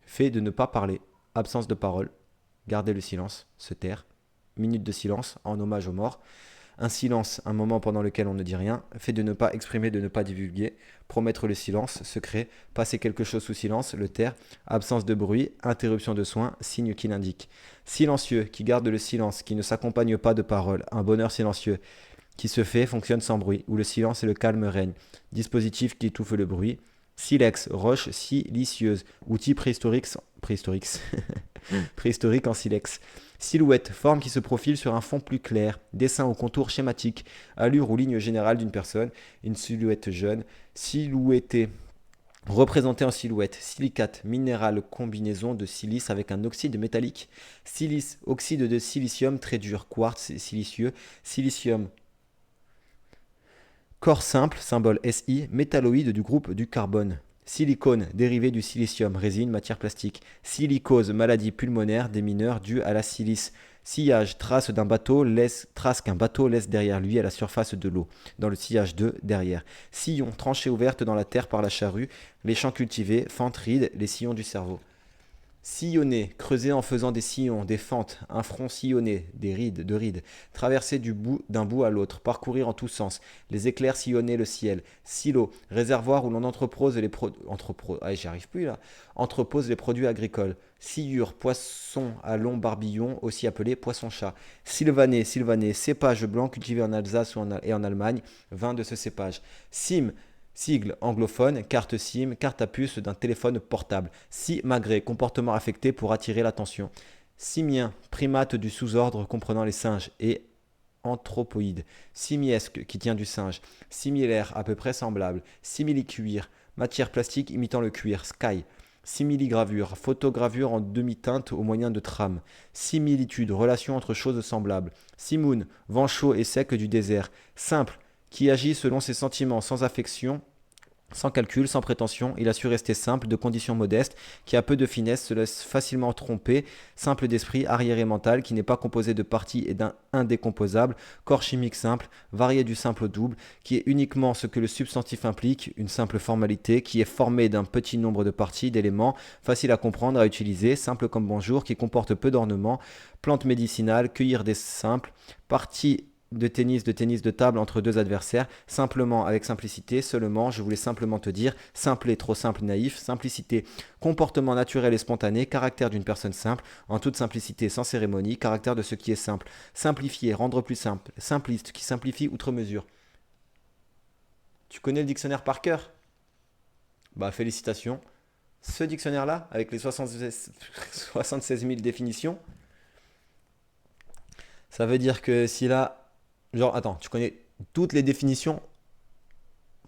fait de ne pas parler, absence de parole, garder le silence, se taire, minute de silence en hommage aux morts, un silence, un moment pendant lequel on ne dit rien, fait de ne pas exprimer, de ne pas divulguer, promettre le silence, secret, passer quelque chose sous silence, le taire, absence de bruit, interruption de soins, signe qui l'indique. Silencieux, qui garde le silence, qui ne s'accompagne pas de paroles, un bonheur silencieux, qui se fait, fonctionne sans bruit, où le silence et le calme règnent. Dispositif qui étouffe le bruit. Silex, roche silicieuse, outil préhistorique en silex. Silhouette, forme qui se profile sur un fond plus clair, dessin au contour schématique, allure ou ligne générale d'une personne, une silhouette jeune, silhouettée, représentée en silhouette, silicate, minéral, combinaison de silice avec un oxyde métallique, silice, oxyde de silicium très dur, quartz silicieux, silicium, corps simple, symbole Si, métalloïde du groupe du carbone. Silicone, dérivé du silicium, résine, matière plastique. Silicose, maladie pulmonaire des mineurs due à la silice. Sillage, trace qu'un bateau laisse derrière lui à la surface de l'eau, dans le sillage de derrière. Sillon, tranchée ouverte dans la terre par la charrue, les champs cultivés, fente ride, les sillons du cerveau. Sillonner, creuser en faisant des sillons, des fentes, un front sillonné, des rides, de rides, traverser d'un bout à l'autre, parcourir en tous sens, les éclairs sillonner le ciel, silo, réservoir où l'on entrepose j'y arrive plus là, entrepose les produits agricoles, sciure, poisson à long barbillon, aussi appelé poisson-chat, sylvaner, cépage blanc cultivé en Alsace et en Allemagne, vin de ce cépage, cime, sigle anglophone, carte SIM, carte à puce d'un téléphone portable. Simagrée, comportement affecté pour attirer l'attention. Simien, primate du sous-ordre comprenant les singes et anthropoïdes. Simiesque, qui tient du singe. Similaire, à peu près semblable. Simili-cuir, matière plastique imitant le cuir. Sky. Simili-gravure, photogravure en demi-teinte au moyen de trames. Similitude, relation entre choses semblables. Simoun, vent chaud et sec du désert. Simple, qui agit selon ses sentiments, sans affection, sans calcul, sans prétention, il a su rester simple, de conditions modestes, qui a peu de finesse, se laisse facilement tromper, simple d'esprit, arriéré mental, qui n'est pas composé de parties et d'un indécomposable, corps chimique simple, varié du simple au double, qui est uniquement ce que le substantif implique, une simple formalité, qui est formé d'un petit nombre de parties, d'éléments, facile à comprendre, à utiliser, simple comme bonjour, qui comporte peu d'ornements, plante médicinale, cueillir des simples, parties de tennis de table entre deux adversaires, simplement, avec simplicité, seulement, je voulais simplement te dire, simple et trop simple, naïf, simplicité, comportement naturel et spontané, caractère d'une personne simple, en toute simplicité, sans cérémonie, caractère de ce qui est simple, simplifier, rendre plus simple, simpliste, qui simplifie outre mesure. Tu connais le dictionnaire par cœur? Bah félicitations. Ce dictionnaire-là, avec les 76 000 définitions, ça veut dire que si là, genre, attends, tu connais toutes les définitions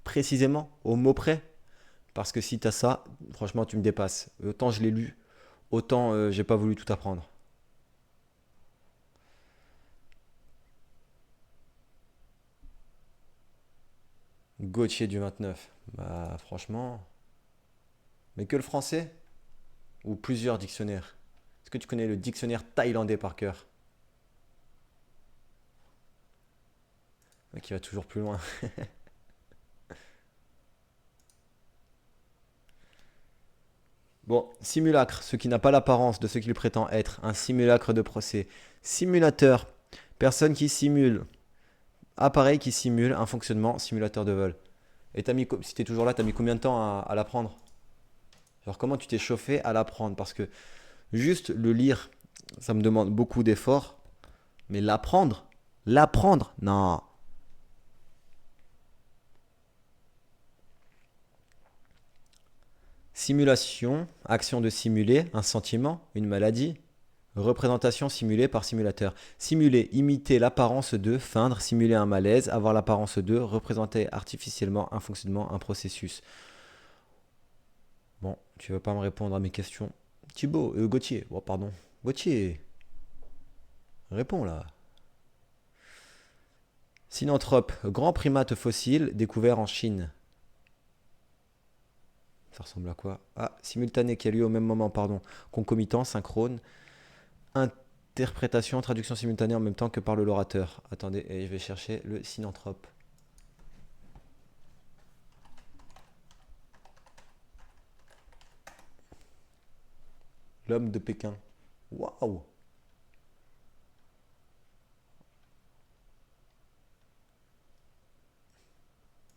précisément, au mot près? Parce que si t'as ça, franchement, tu me dépasses. Autant je l'ai lu, autant j'ai pas voulu tout apprendre. Gauthier du 29. Bah franchement. Mais que le français? Ou plusieurs dictionnaires? Est-ce que tu connais le dictionnaire thaïlandais par cœur? Le mec, il va toujours plus loin. Bon, simulacre, ce qui n'a pas l'apparence de ce qu'il prétend être, un simulacre de procès. Simulateur, personne qui simule, appareil qui simule un fonctionnement, simulateur de vol. Et si t'es toujours là, t'as mis combien de temps à l'apprendre? Genre comment tu t'es chauffé à l'apprendre? Parce que juste le lire, ça me demande beaucoup d'efforts, mais l'apprendre, non. Simulation, action de simuler, un sentiment, une maladie. Représentation simulée par simulateur. Simuler, imiter l'apparence de, feindre, simuler un malaise, avoir l'apparence de, représenter artificiellement un fonctionnement, un processus. Bon, tu veux pas me répondre à mes questions. Thibaut, Gauthier, oh pardon. Gauthier, réponds là. Synanthrope, grand primate fossile découvert en Chine. Ça ressemble à quoi? Ah, simultané qui a lieu au même moment, pardon. Concomitant, synchrone. Interprétation, traduction simultanée en même temps que par l'orateur. Attendez, et je vais chercher le synanthrope. L'homme de Pékin. Waouh!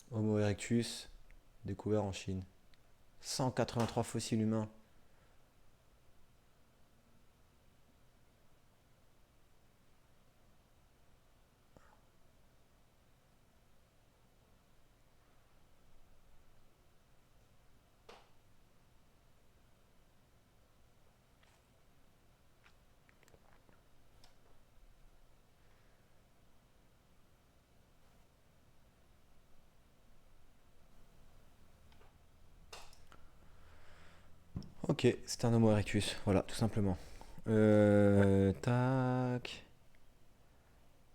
Homo erectus, découvert en Chine. 183 fossiles humains. Ok, c'est un Homo erectus. Voilà, tout simplement. Tac.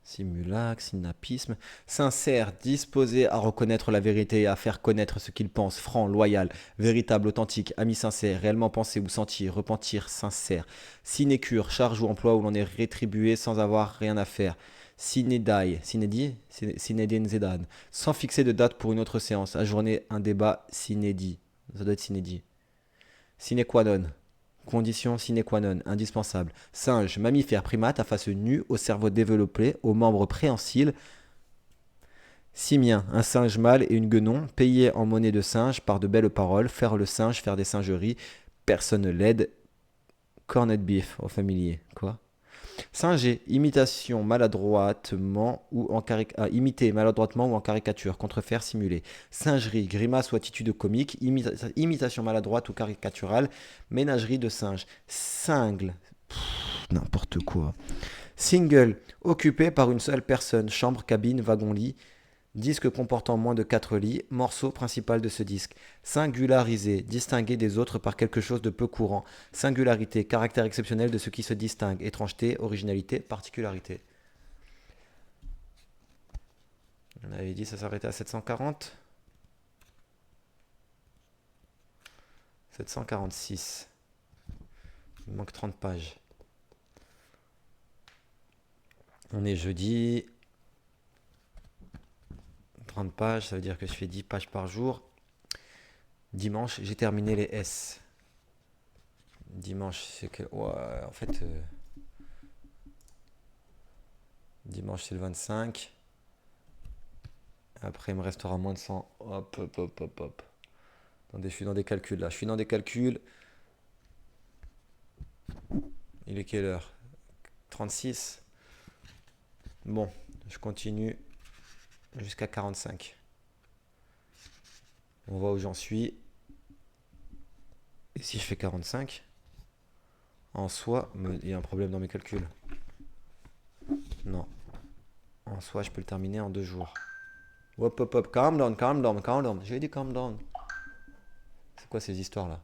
Simulacre, synapisme. Sincère, disposé à reconnaître la vérité et à faire connaître ce qu'il pense. Franc, loyal, véritable, authentique, ami sincère, réellement pensé ou senti, repentir, sincère. Sinécure, charge ou emploi où l'on est rétribué sans avoir rien à faire. Sinédaille, sinédi, sinédine zedan. Sans fixer de date pour une autre séance. Ajourner un débat sinédi. Ça doit être sinédi. Sine qua non. Condition sine qua non, indispensable. Singe, mammifère, primate à face nue, au cerveau développé, aux membres préhensiles. Simien, un singe mâle et une guenon, payés en monnaie de singe par de belles paroles, faire le singe, faire des singeries, personne l'aide. Cornet beef, au familier. Quoi? Singer, imitation maladroitement ou en imiter maladroitement ou en caricature, contrefaire, simuler. Singerie, grimace ou attitude comique, imitation maladroite ou caricaturale, ménagerie de singe. Cingle, n'importe quoi. Single, occupé par une seule personne, chambre, cabine, wagon-lit, disque comportant moins de 4 lits, morceau principal de ce disque. Singularisé, distingué des autres par quelque chose de peu courant. Singularité, caractère exceptionnel de ce qui se distingue. Étrangeté, originalité, particularité. On avait dit ça s'arrêtait à 740. 746. Il manque 30 pages. On est jeudi. 30 pages, ça veut dire que je fais 10 pages par jour. Dimanche, j'ai terminé les S. Dimanche, c'est que. Ouais, en fait. Dimanche, c'est le 25. Après, il me restera moins de 100. Hop, hop, hop, hop, hop. Attendez, je suis dans des calculs là. Je suis dans des calculs. Il est quelle heure? 36. Bon, je continue jusqu'à 45. On voit où j'en suis. Et si je fais 45, en soi, il y a un problème dans mes calculs. Non. En soi, je peux le terminer en 2 jours. Hop, hop, hop. Calm down, calm down, calm down. J'ai dit calm down. C'est quoi ces histoires là?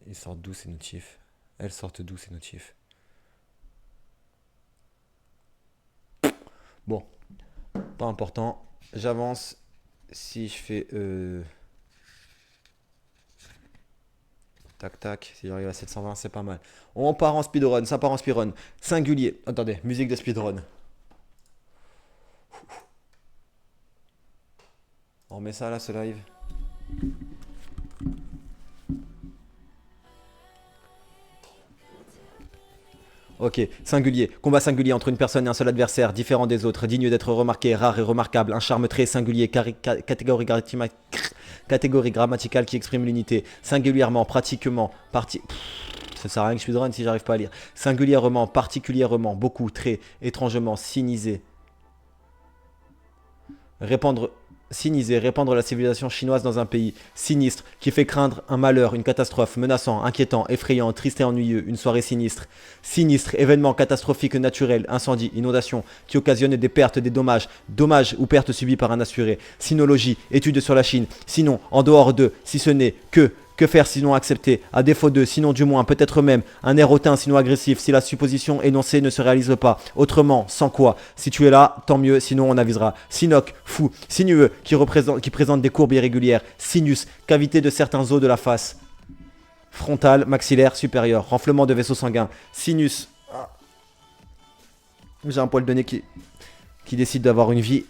Ils sortent d'où ces notifs? Elles sortent d'où ces notifs? Bon, pas important. J'avance. Si je fais... Tac, tac. Si j'arrive à 720, c'est pas mal. On part en speedrun. Ça part en speedrun. Singulier. Attendez, musique de speedrun. On remet ça là, ce live. Ok, singulier. Combat singulier entre une personne et un seul adversaire, différent des autres, digne d'être remarqué, rare et remarquable. Un charme très singulier, catégorie grammaticale qui exprime l'unité. Singulièrement, pratiquement, ça sert à rien que je speedrun si j'arrive pas à lire. Singulièrement, particulièrement, beaucoup, très, étrangement, sinisé. Répandre la civilisation chinoise dans un pays. Sinistre, qui fait craindre un malheur, une catastrophe, menaçant, inquiétant, effrayant, triste et ennuyeux, une soirée sinistre. Sinistre, événement catastrophique naturel, incendie, inondation, qui occasionne des pertes, des dommages, dommages ou pertes subies par un assuré. Sinologie, étude sur la Chine. Sinon, en dehors de, si ce n'est que faire sinon accepter, à défaut de, sinon du moins, peut-être même, un air hautain sinon agressif, si la supposition énoncée ne se réalise pas, autrement, sans quoi, si tu es là, tant mieux, sinon on avisera. Sinoc, fou, sinueux, qui présente des courbes irrégulières, sinus, cavité de certains os de la face, frontale, maxillaire, supérieur, renflement de vaisseau sanguin, sinus, j'ai un poil de nez qui décide d'avoir une vie,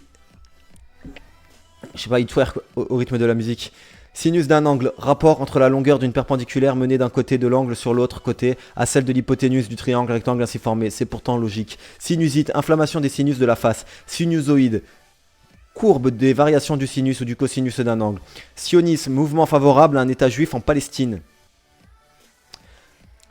je sais pas, il twerk au rythme de la musique. Sinus d'un angle, rapport entre la longueur d'une perpendiculaire menée d'un côté de l'angle sur l'autre côté à celle de l'hypoténuse du triangle rectangle ainsi formé. C'est pourtant logique. Sinusite, inflammation des sinus de la face. Sinusoïde, courbe des variations du sinus ou du cosinus d'un angle. Sionisme, mouvement favorable à un état juif en Palestine.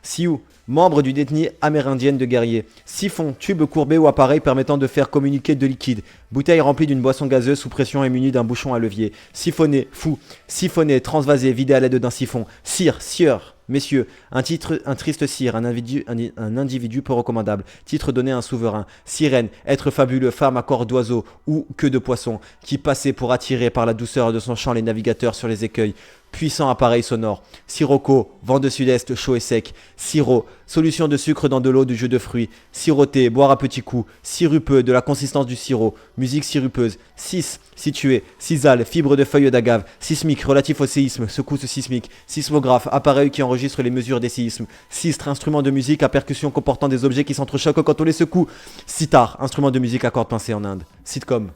Sioux, membre d'une ethnie amérindienne de guerriers. Siphon, tube courbé ou appareil permettant de faire communiquer de liquide. Bouteille remplie d'une boisson gazeuse sous pression et munie d'un bouchon à levier. Siphonné, fou. Siphonné, transvasé, vidé à l'aide d'un siphon. Cire, sieur. Messieurs, un triste cire, un individu peu recommandable. Titre donné à un souverain. Sirène, être fabuleux, femme à corps d'oiseau ou queue de poisson, qui passait pour attirer par la douceur de son chant les navigateurs sur les écueils. Puissant appareil sonore. Sirocco, vent de sud-est chaud et sec. Sirop, solution de sucre dans de l'eau du jus de fruits. Siroter, boire à petits coups. Sirupeux, de la consistance du sirop. Musique sirupeuse. Cis, situé. Sisal, fibre de feuilles d'agave. Sismique, relatif au séisme, secousse sismique. Sismographe, appareil qui enregistre les mesures des séismes. Sistre, instrument de musique à percussion comportant des objets qui s'entrechoquent quand on les secoue. Sitar, instrument de musique à cordes pincées en Inde. Sitcom.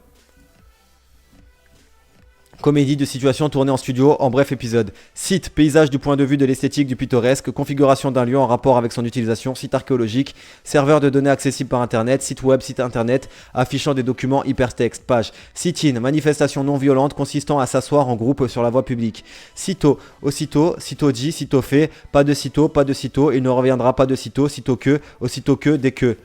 Comédie de situation tournée en studio, en bref épisode. Site, paysage du point de vue de l'esthétique du pittoresque, configuration d'un lieu en rapport avec son utilisation, site archéologique, serveur de données accessible par internet, site web, site internet, affichant des documents hypertexte, page. Sit-in, manifestation non violente consistant à s'asseoir en groupe sur la voie publique. Sitôt, aussitôt, sitôt dit, sitôt fait, pas de sitôt, il ne reviendra pas de sitôt que, aussitôt que, dès que.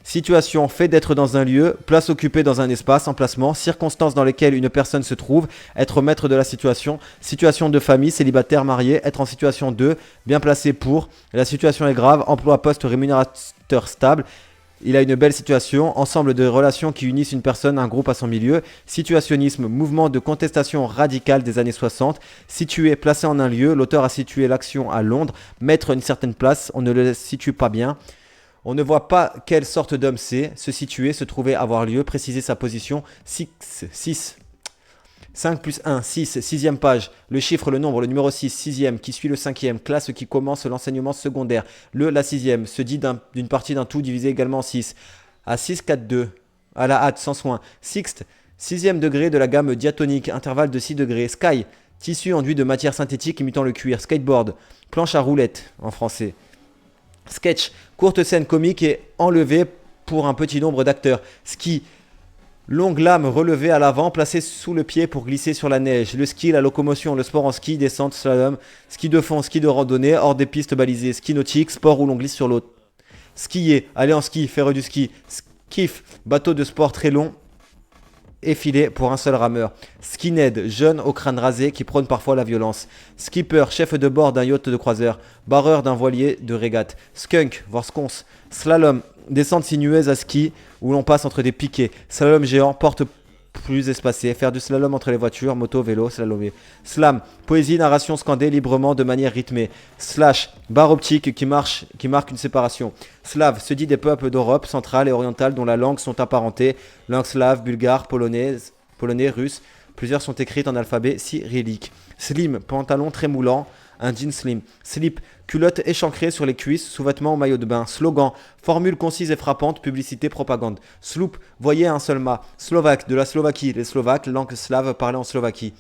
Situation, fait d'être dans un lieu, place occupée dans un espace, emplacement, circonstances dans lesquelles une personne se trouve, être maître de la situation, situation de famille, célibataire, marié, être en situation de, bien placé pour, la situation est grave, emploi, poste, rémunérateur stable, il a une belle situation, ensemble de relations qui unissent une personne, un groupe à son milieu, situationnisme, mouvement de contestation radicale des années 60, situé, placé en un lieu, l'auteur a situé l'action à Londres, mettre une certaine place, on ne le situe pas bien. On ne voit pas quelle sorte d'homme c'est, se situer, se trouver, avoir lieu, préciser sa position. 6. 5 plus 1, 6, sixième page. Le chiffre, le nombre, le numéro 6, sixième, qui suit le cinquième. Classe qui commence l'enseignement secondaire. La sixième, se dit d'une partie d'un tout divisé également en 6. À 6, 4, 2. À la hâte, sans soin. Sixte, sixième degré de la gamme diatonique, intervalle de 6 degrés. Sky, tissu enduit de matière synthétique imitant le cuir. Skateboard, planche à roulettes en français. Sketch, courte scène comique et enlevée pour un petit nombre d'acteurs. Ski, longue lame relevée à l'avant, placée sous le pied pour glisser sur la neige. Le ski, la locomotion, le sport en ski, descente, slalom, ski de fond, ski de randonnée, hors des pistes balisées. Ski nautique, sport où l'on glisse sur l'eau. Skier, aller en ski, faire du ski. Skiff, bateau de sport très long, effilé pour un seul rameur. Skinhead, jeune au crâne rasé qui prône parfois la violence. Skipper, chef de bord d'un yacht de croiseur. Barreur d'un voilier de régate. Skunk, voire sconce. Slalom, descente sinueuse à ski où l'on passe entre des piquets. Slalom géant, porte plus espacé. Faire du slalom entre les voitures, moto, vélo, slalomer. Slam, poésie, narration scandée librement de manière rythmée. Slash, barre optique qui marque une séparation. Slave, se dit des peuples d'Europe centrale et orientale dont la langue sont apparentées. Langue slave, bulgare, polonais, russe. Plusieurs sont écrites en alphabet cyrillique. Slim, pantalon très moulant. Un jean slim. Slip, culotte échancrée sur les cuisses, sous-vêtements au maillot de bain. Slogan, formule concise et frappante, publicité, propagande. Sloop, voyez un seul mât. Slovaque, de la Slovaquie, les Slovaques, langue slave parlée en Slovaquie.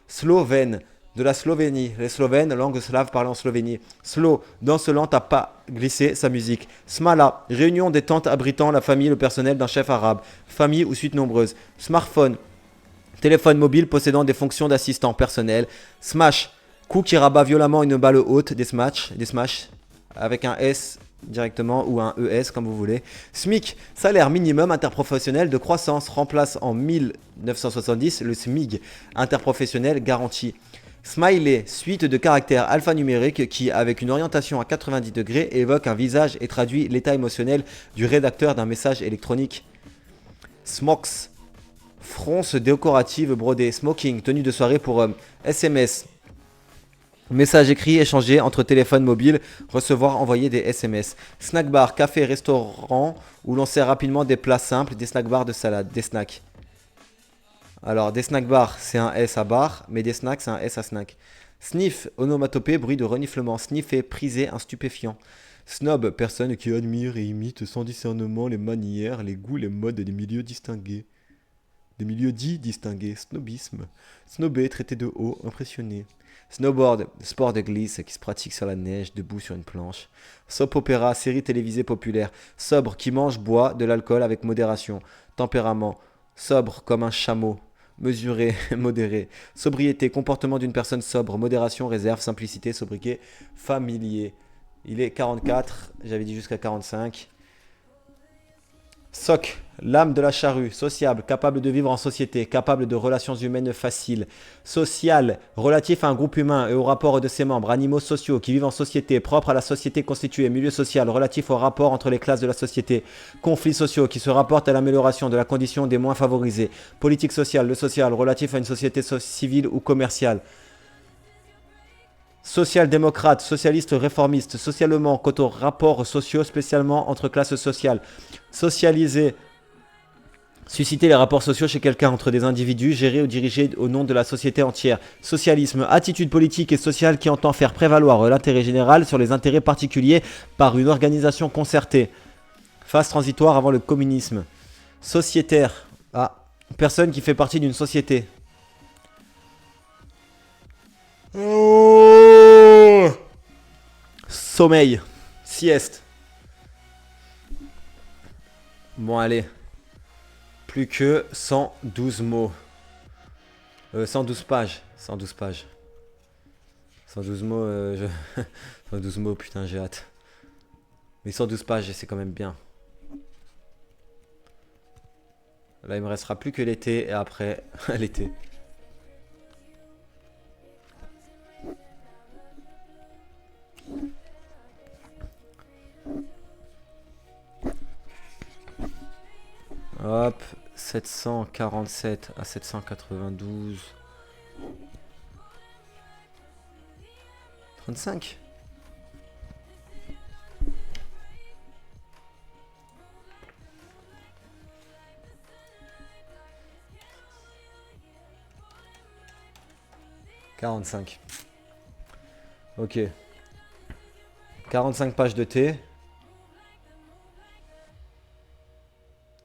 Slovène, de la Slovénie, les Slovènes, langue slave parlée en Slovénie. Slow, danse lente à pas glisser sa musique. Smala, réunion des tentes abritant la famille et le personnel d'un chef arabe. Famille ou suite nombreuse. Smartphone, téléphone mobile possédant des fonctions d'assistant personnel. Smash, coup qui rabat violemment une balle haute, des smash, avec un S directement ou un ES comme vous voulez. SMIC, salaire minimum interprofessionnel de croissance, remplace en 1970 le SMIG, interprofessionnel garanti. Smiley, suite de caractères alphanumériques qui, avec une orientation à 90 degrés, évoque un visage et traduit l'état émotionnel du rédacteur d'un message électronique. Smokes, fronce décorative brodée. Smoking, tenue de soirée pour hommes. SMS, message écrit échangé entre téléphone mobile, recevoir, envoyer des SMS. Snack bar, café, restaurant où l'on sert rapidement des plats simples, des snack bars de salade, des snacks. Alors, des snack bars, c'est un S à bar, mais des snacks, c'est un S à snack. Sniff, onomatopée, bruit de reniflement. Sniffer, priser, un stupéfiant. Snob, personne qui admire et imite sans discernement les manières, les goûts, les modes des milieux distingués. Des milieux dits distingués. Snobisme. Snobé, traité de haut, impressionné. Snowboard, sport de glisse qui se pratique sur la neige, debout sur une planche. Soap opéra, série télévisée populaire. Sobre, qui mange, boit de l'alcool avec modération. Tempérament, sobre comme un chameau. Mesuré, modéré. Sobriété, comportement d'une personne sobre. Modération, réserve, simplicité, sobriquet, familier. Il est 44, j'avais dit jusqu'à 45. Soc, l'âme de la charrue, sociable, capable de vivre en société, capable de relations humaines faciles. Social, relatif à un groupe humain et au rapport de ses membres, animaux sociaux qui vivent en société, propre à la société constituée, milieu social, relatif au rapport entre les classes de la société. Conflits sociaux qui se rapportent à l'amélioration de la condition des moins favorisés. Politique sociale, le social, relatif à une société civile ou commerciale. Social-démocrate, socialiste réformiste, socialement, quant aux rapports sociaux, spécialement entre classes sociales. Socialiser, susciter les rapports sociaux chez quelqu'un entre des individus, gérer ou diriger au nom de la société entière. Socialisme, attitude politique et sociale qui entend faire prévaloir l'intérêt général sur les intérêts particuliers par une organisation concertée. Phase transitoire avant le communisme. Sociétaire, personne qui fait partie d'une société. Sommeil, sieste. Bon allez, plus que 112 mots. 112 pages. 112 pages. 112 mots, 112 mots, putain, j'ai hâte. Mais 112 pages, c'est quand même bien. Là, il me restera plus que l'été et après, l'été. Hop, 747 à 792. 35. « 45. Ok. 45 pages de thé.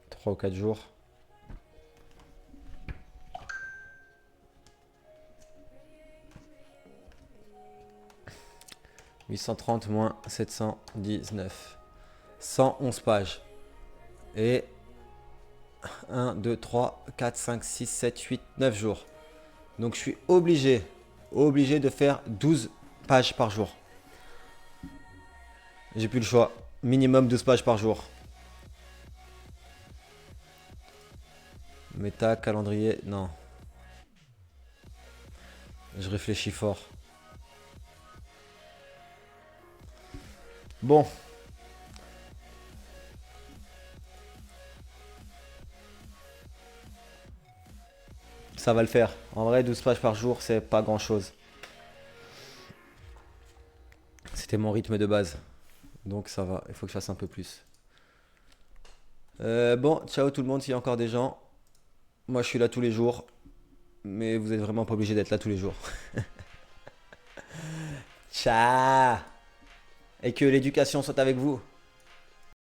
3 ou 4 jours. « 830 moins 719. 111 pages. Et 1, 2, 3, 4, 5, 6, 7, 8, 9 jours. Donc je suis obligé de faire 12 pages par jour. J'ai plus le choix. Minimum 12 pages par jour. Méta, calendrier, non. Je réfléchis fort. Bon. Ça va le faire. En vrai, 12 pages par jour, c'est pas grand-chose. C'était mon rythme de base. Donc ça va, il faut que je fasse un peu plus. Bon, ciao tout le monde s'il y a encore des gens. Moi je suis là tous les jours. Mais vous êtes vraiment pas obligé d'être là tous les jours. Ciao. Et que l'éducation soit avec vous.